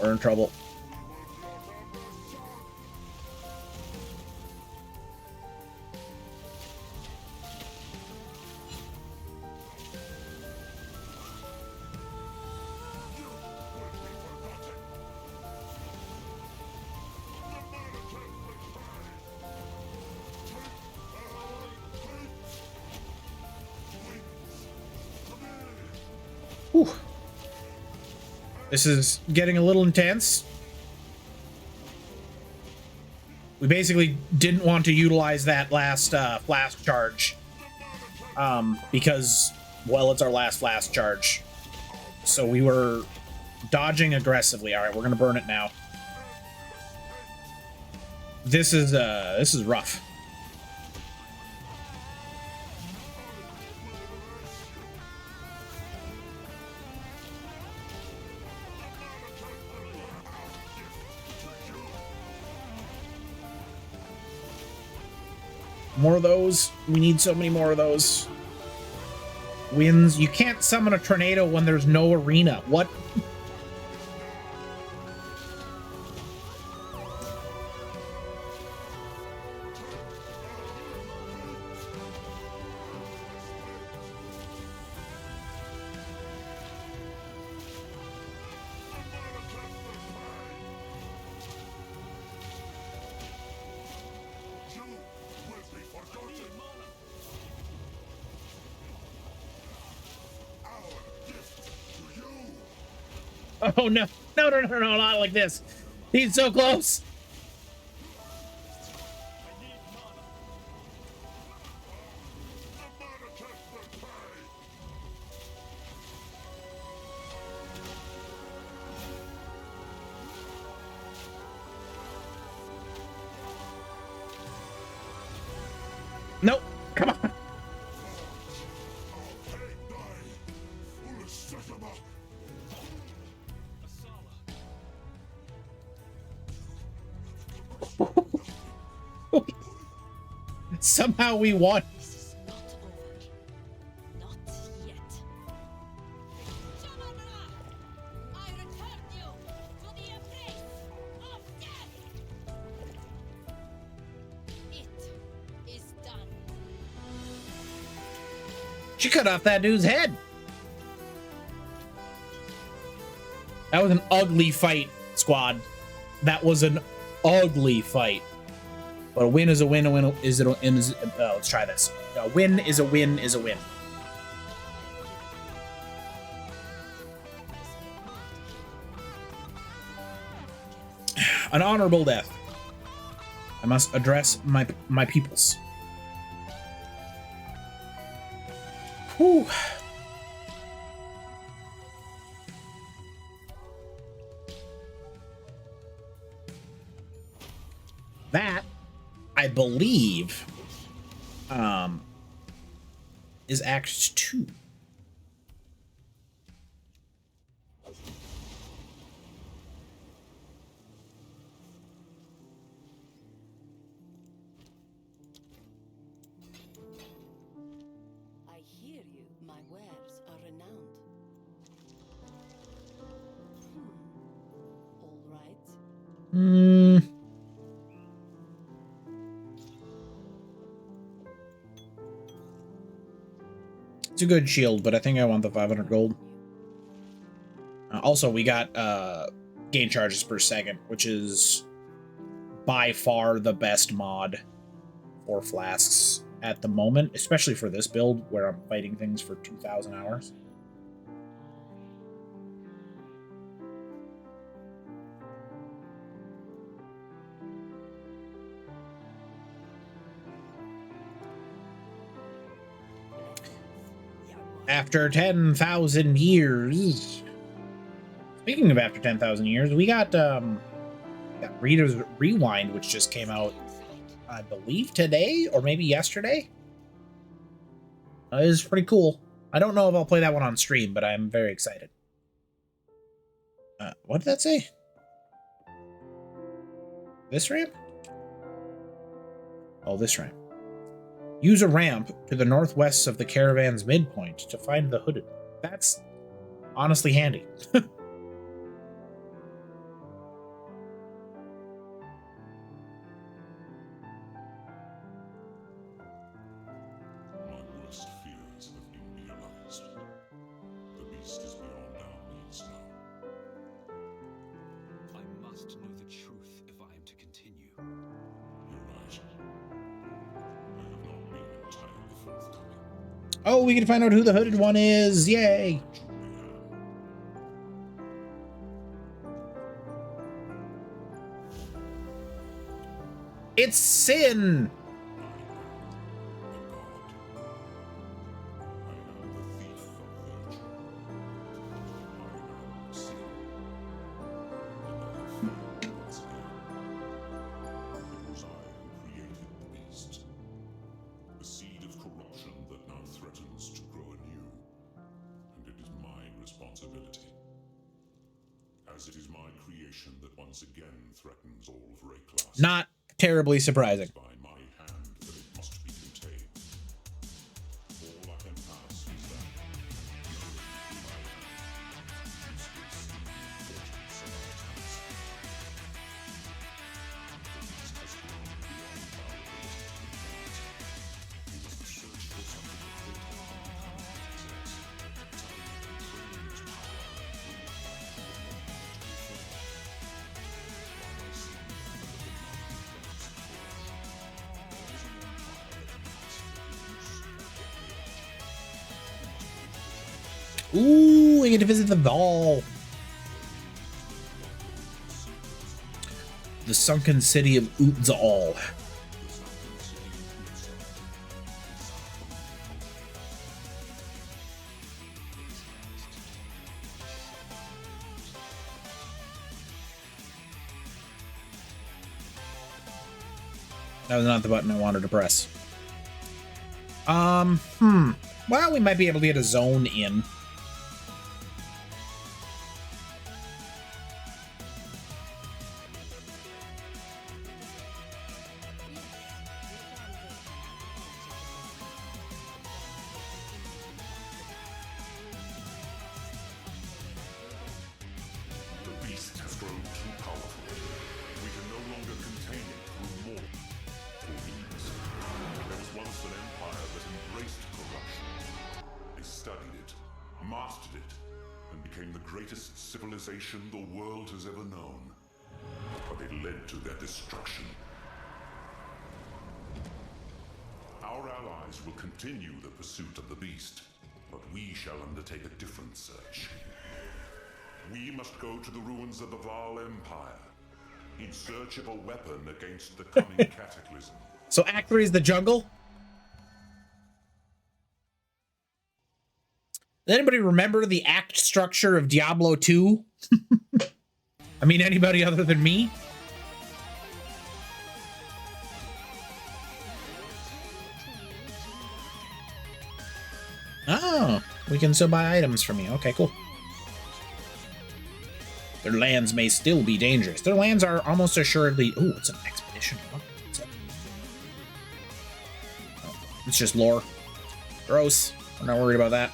We're in trouble. Whew. This is getting a little intense. We basically didn't want to utilize that last flash charge because, well, it's our last flash charge. So we were dodging aggressively. All right, we're gonna burn it now. This is rough. More of those. We need so many more of those. Winds. You can't summon a tornado when there's no arena. What? Oh no. No, no, no, no, not like this. He's so close. Nope. Come on. Somehow we won. This is not over. Not yet. Shamana! I return you to the embrace of death! It is done. She cut off that dude's head. That was an ugly fight, squad. That was an ugly fight. But a win is a win. A win is a win. Let's try this. A win is a win is a win. An honorable death. I must address my peoples. Whew. That, I believe, is Act 2. I hear you. My wares are renowned. All right. Hmm. It's a good shield, but I think I want the 500 gold. Also, we got gain charges per second, which is by far the best mod for flasks at the moment, especially for this build where I'm fighting things for 2,000 hours. After 10,000 years. Speaking of after 10,000 years, we got Reader's Rewind, which just came out, I believe, today or maybe yesterday. It is pretty cool. I don't know if I'll play that one on stream, but I'm very excited. What did that say? This ramp? Oh, this ramp. Use a ramp to the northwest of the caravan's midpoint to find the hooded. That's honestly handy. My worst fears have been realized. The beast is beyond our means now. I must know the truth if I am to continue. You're right. I have not been entirely forthcoming. Oh, we can find out who the hooded one is. Yay. It's Sin. It is my creation that once again threatens all of Rayclass. Not terribly surprising. By my hand that it must be Ooh, we get to visit the Val. The sunken city of Exile. That was not the button I wanted to press. Well, we might be able to get a zone in. The beast has grown too powerful. We can no longer contain it through mortal means. There was once an empire that embraced corruption. They studied it, mastered it, and became the greatest civilization the world has ever known. But it led to their destruction. Our allies will continue the pursuit of the beast, but we shall undertake a different search. We must go to the ruins of the Val Empire, in search of a weapon against the coming cataclysm. So Act 3 is the jungle? Does anybody remember the act structure of Diablo 2? I mean, anybody other than me? Oh, we can still buy items from you. Okay, cool. Their lands may still be dangerous. Their lands are almost assuredly... Ooh, it's an expedition. What's that? Oh, it's just lore. Gross. We're not worried about that.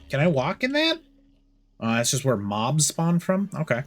Can I walk in that? That's just where mobs spawn from? Okay.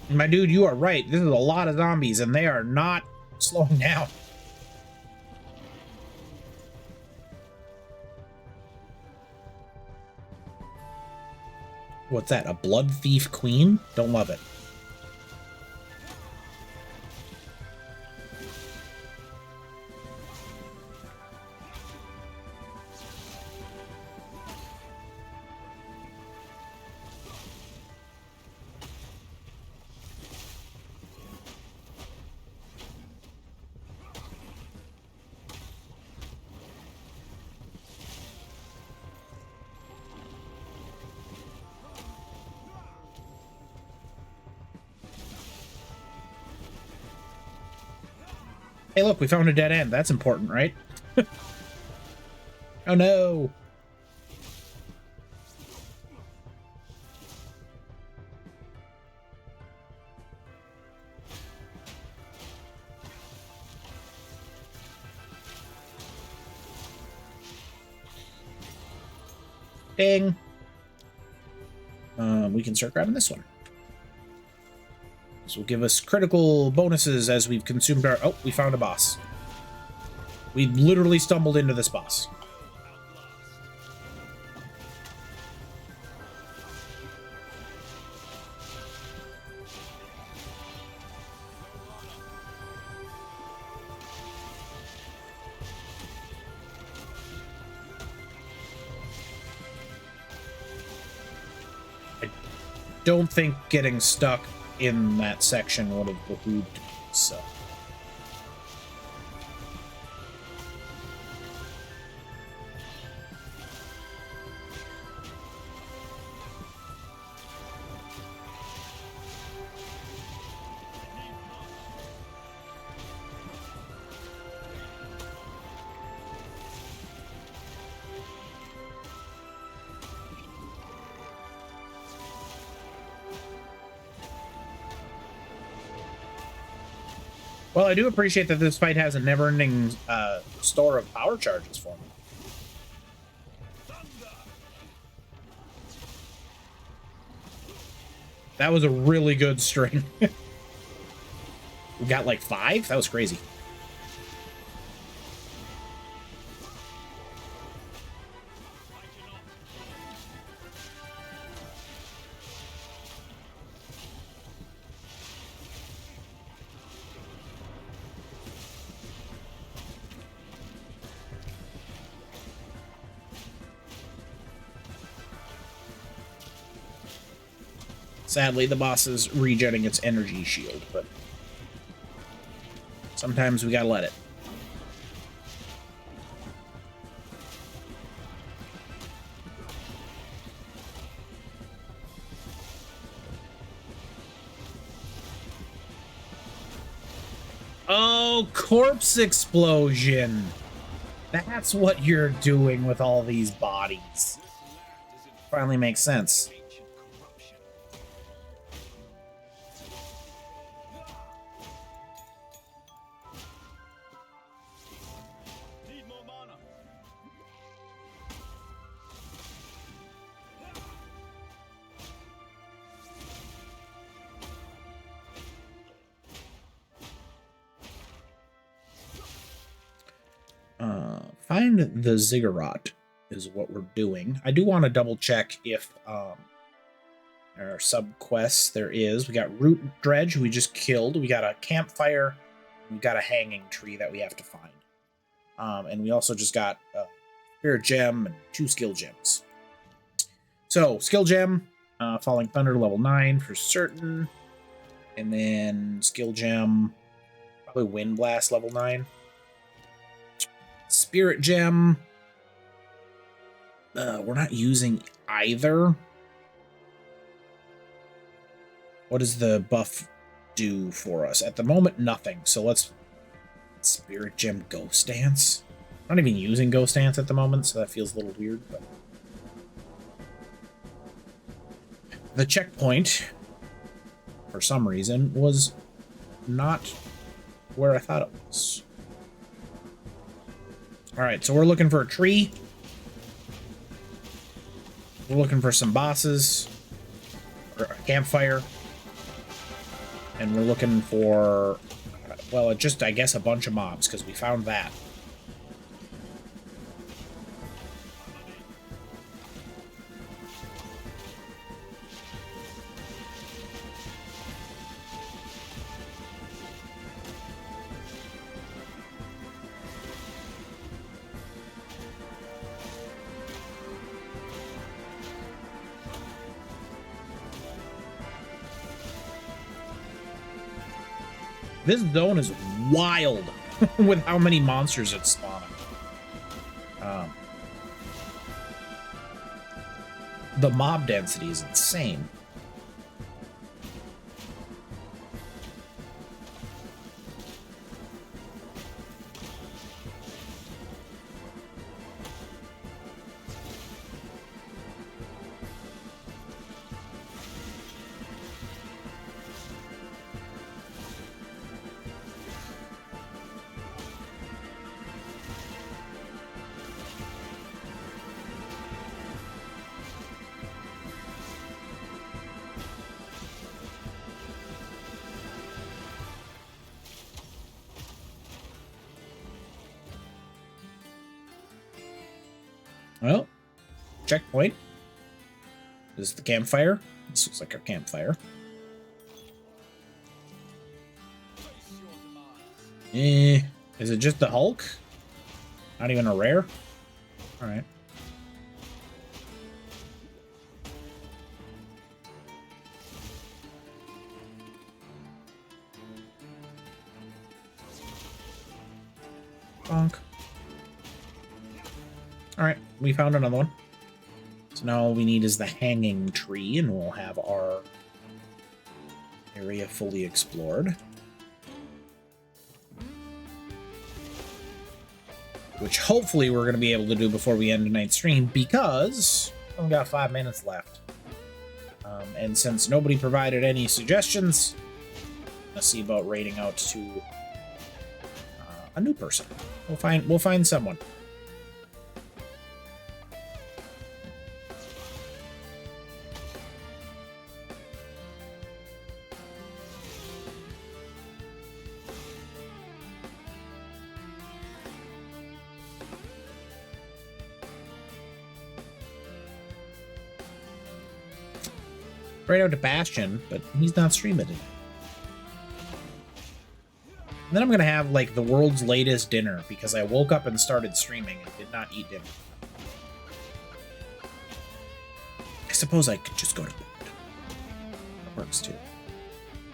My dude, you are right. This is a lot of zombies, and they are not slowing down. What's that? A blood thief queen? Don't love it. Hey, look, we found a dead end. That's important, right? Oh, no. Ding. We can start grabbing this one. This will give us critical bonuses as we've consumed our... Oh, we found a boss. We literally stumbled into this boss. I don't think getting stuck in that section would have behooved me, so. Well, I do appreciate that this fight has a never-ending store of power charges for me. That was a really good string. We got like 5? That was crazy. Sadly, the boss is regenerating its energy shield, but sometimes we gotta let it. Oh, corpse explosion! That's what you're doing with all these bodies. Finally makes sense. Ancient corruption. Need more mana. Find the ziggurat is what we're doing. I do want to double check if there are sub quests. There is. We got root dredge, who we just killed. We got a campfire. We got a hanging tree that we have to find. And we also just got a spirit gem and 2 skill gems. So skill gem, falling thunder level 9 for certain, and then skill gem, probably wind blast level 9. Spirit gem, we're not using either. What does the buff do for us? At the moment, nothing. So let's Spirit gem Ghost Dance. I'm not even using Ghost Dance at the moment, so that feels a little weird. But the checkpoint, for some reason, was not where I thought it was. All right, so we're looking for a tree. We're looking for some bosses, or a campfire, and we're looking for, well, just, I guess, a bunch of mobs, because we found that. This zone is wild with how many monsters it's spawning. The mob density is insane. Well, checkpoint. This is the campfire. This looks like our campfire. Is it just the Hulk? Not even a rare? Alright. Bonk. Alright, we found another one. So now all we need is the hanging tree, and we'll have our area fully explored. Which hopefully we're going to be able to do before we end tonight's stream, because we've got 5 minutes left. And since nobody provided any suggestions, let's see about raiding out to A new person. We'll find someone. Right out to Bastion, but he's not streaming it. And then I'm gonna have like the world's latest dinner because I woke up and started streaming and did not eat dinner. I suppose I could just go to bed. That works too.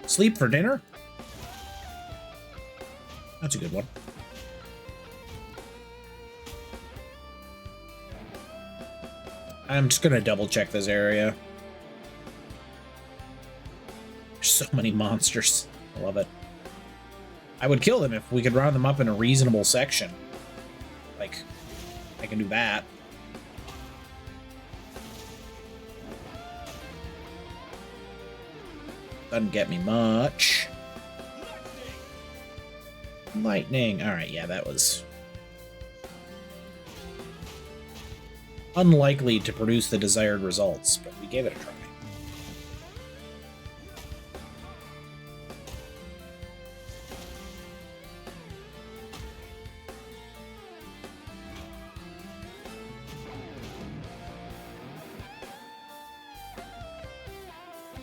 Sleep for dinner? That's a good one. I'm just gonna double check this area. There's so many monsters. I love it. I would kill them if we could round them up in a reasonable section. Like, I can do that. Doesn't get me much. Lightning. Alright, yeah, that was unlikely to produce the desired results, but we gave it a try.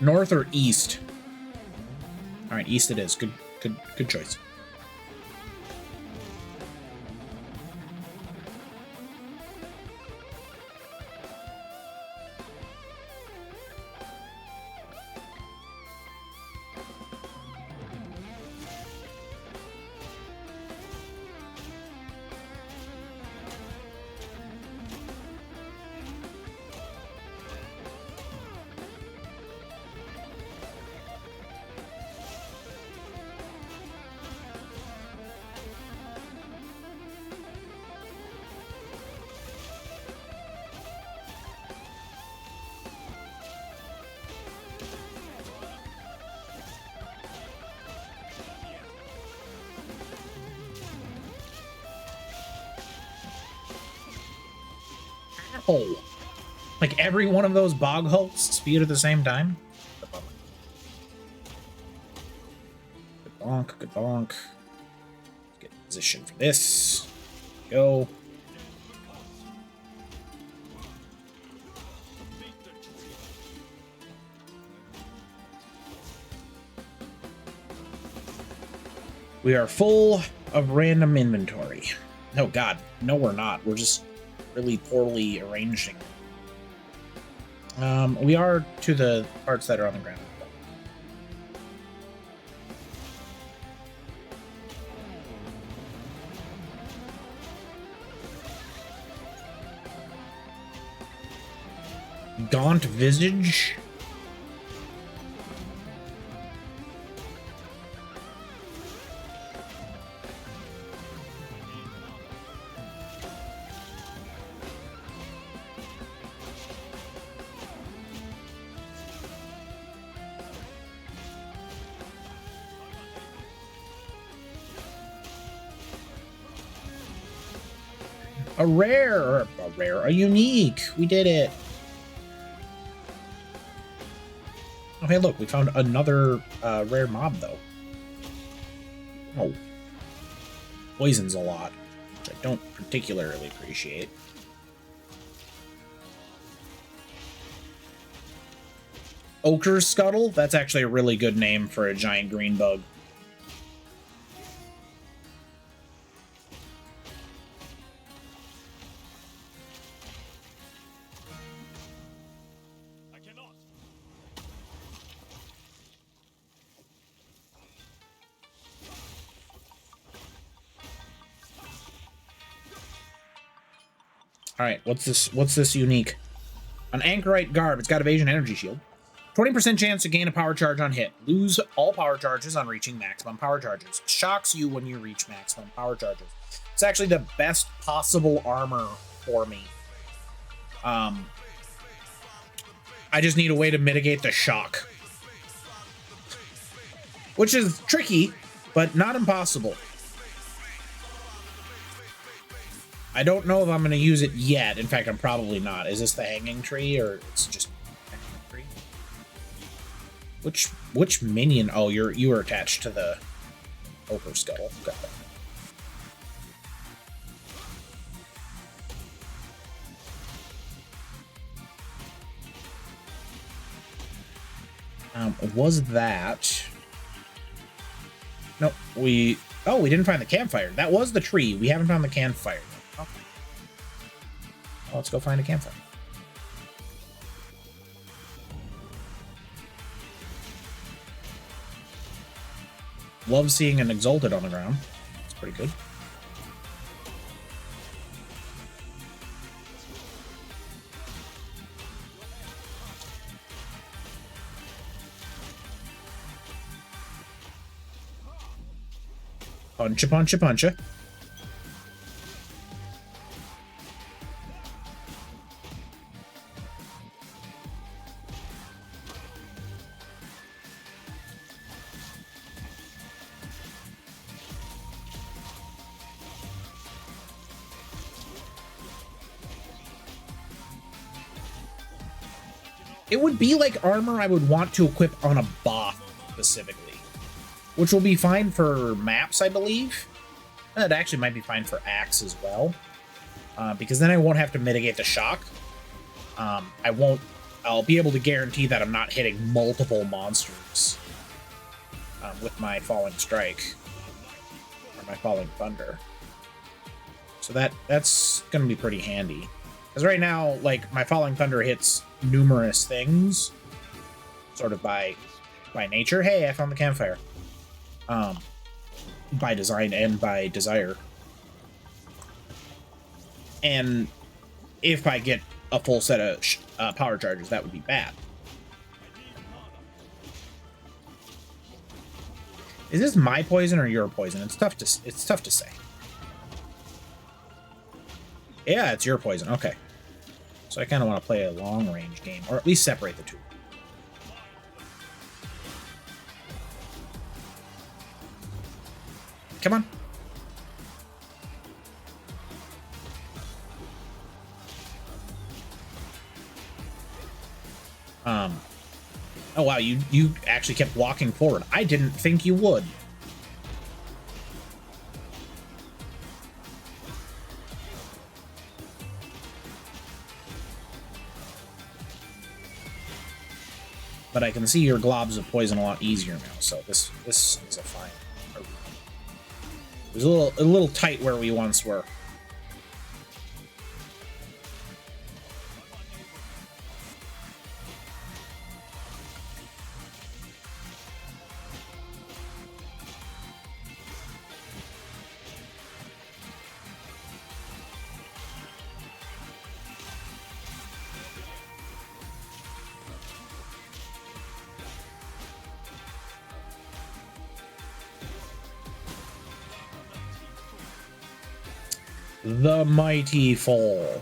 North or east? All right, east it is. Good choice. Ow. Like every one of those bog hulks speed at the same time? Good bonk, good bonk. Let's get in position for this. Go. We are full of random inventory. Oh god, no we're not. We're just really poorly arranging. We are to the parts that are on the ground. Gaunt visage. A unique. We did it. Oh, hey, look, we found another rare mob, though. Oh. Poisons a lot, which I don't particularly appreciate. Ochre Scuttle? That's actually a really good name for a giant green bug. All right, what's this unique? An Anchorite Garb. It's got evasion energy shield. 20% chance to gain a power charge on hit. Lose all power charges on reaching maximum power charges. Shocks you when you reach maximum power charges. It's actually the best possible armor for me. I just need a way to mitigate the shock. Which is tricky, but not impossible. I don't know if I'm going to use it yet. In fact, I'm probably not. Is this the hanging tree or it's just hanging tree? Which minion? Oh, you were attached to the ogre skull. Got that. Was that? No, we didn't find the campfire. That was the tree. We haven't found the campfire. Okay. Well, let's go find a campfire. Love seeing an exalted on the ground. It's pretty good. Puncha, puncha, puncha. It would be like armor I would want to equip on a boss specifically, which will be fine for maps, I believe. And it actually might be fine for axe as well, because then I won't have to mitigate the shock. I'll be able to guarantee that I'm not hitting multiple monsters with my falling strike or my falling thunder. So that's going to be pretty handy. Because right now, like, my falling thunder hits numerous things, sort of by nature. Hey, I found the campfire. By design and by desire. And if I get a full set of power charges, that would be bad. Is this my poison or your poison? It's tough to say. Yeah, it's your poison. Okay. So I kind of want to play a long-range game, or at least separate the two. Come on. Oh wow, you actually kept walking forward. I didn't think you would. But I can see your globs of poison a lot easier now, so this is a fine. It was a little tight where we once were. The mighty fall.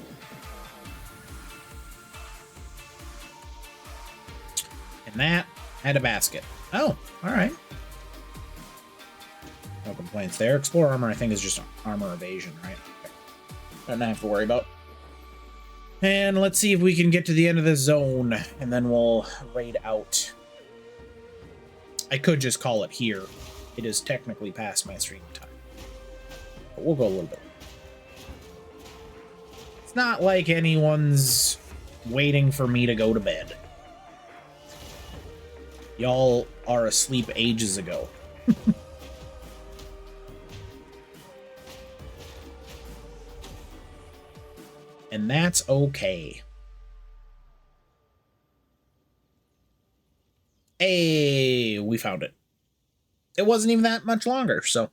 And that had a basket. Oh, all right. No complaints there. Explore armor, I think, is just armor evasion, right? Okay. Nothing I have to worry about. And let's see if we can get to the end of the zone, and then we'll raid out. I could just call it here. It is technically past my stream time. But we'll go a little bit. It's not like anyone's waiting for me to go to bed. Y'all are asleep ages ago. And that's okay. Hey, we found it. It wasn't even that much longer, so.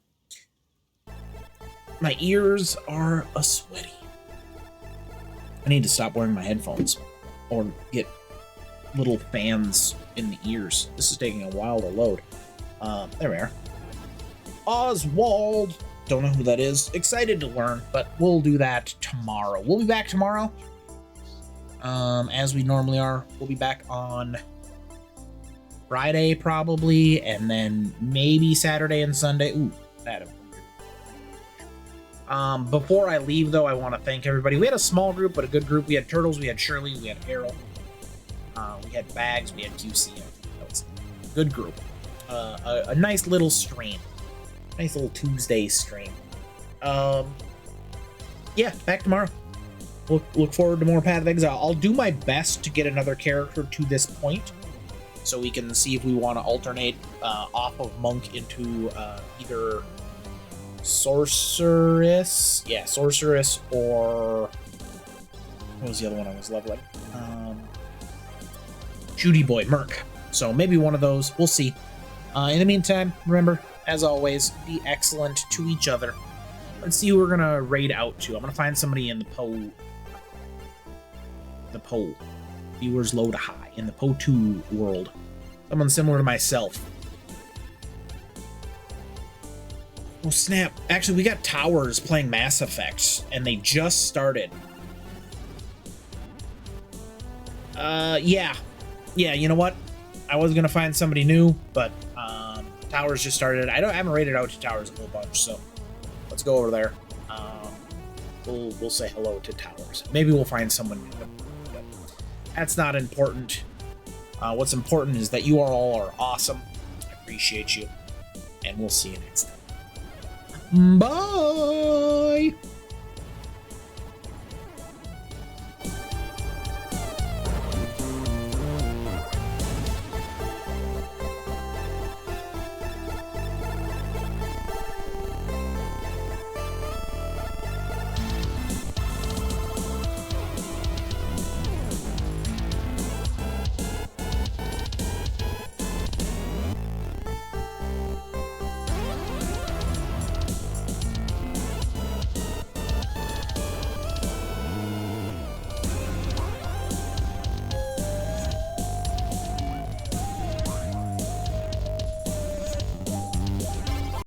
My ears are a-sweaty. I need to stop wearing my headphones or get little fans in the ears. This is taking a while to load. There we are. Oswald. Don't know who that is. Excited to learn, but we'll do that tomorrow. We'll be back tomorrow. As we normally are. We'll be back on Friday, probably, and then maybe Saturday and Sunday. Ooh, that. Before I leave, though, I want to thank everybody. We had a small group, but a good group. We had Turtles, we had Shirley, we had Errol, we had Bags, we had QC. That was a good group. A nice little stream. Nice little Tuesday stream. Yeah, back tomorrow. Look forward to more Path of Exile. I'll do my best to get another character to this point, so we can see if we want to alternate off of Monk into either Sorceress. Yeah, Sorceress, or what was the other one I was leveling? Judy Boy, Merc. So maybe one of those. We'll see. In the meantime, remember, as always, be excellent to each other. Let's see who we're gonna raid out to. I'm gonna find somebody in the poll. The poll. Viewers low to high in the Po 2 world. Someone similar to myself. Oh snap. Actually, we got Towers playing Mass Effect, and they just started. Yeah. Yeah, you know what? I was gonna find somebody new, but Towers just started. I haven't raided out to Towers a whole bunch, so let's go over there. We'll say hello to Towers. Maybe we'll find someone new. But that's not important. What's important is that you all are awesome. I appreciate you, and we'll see you next time. Bye.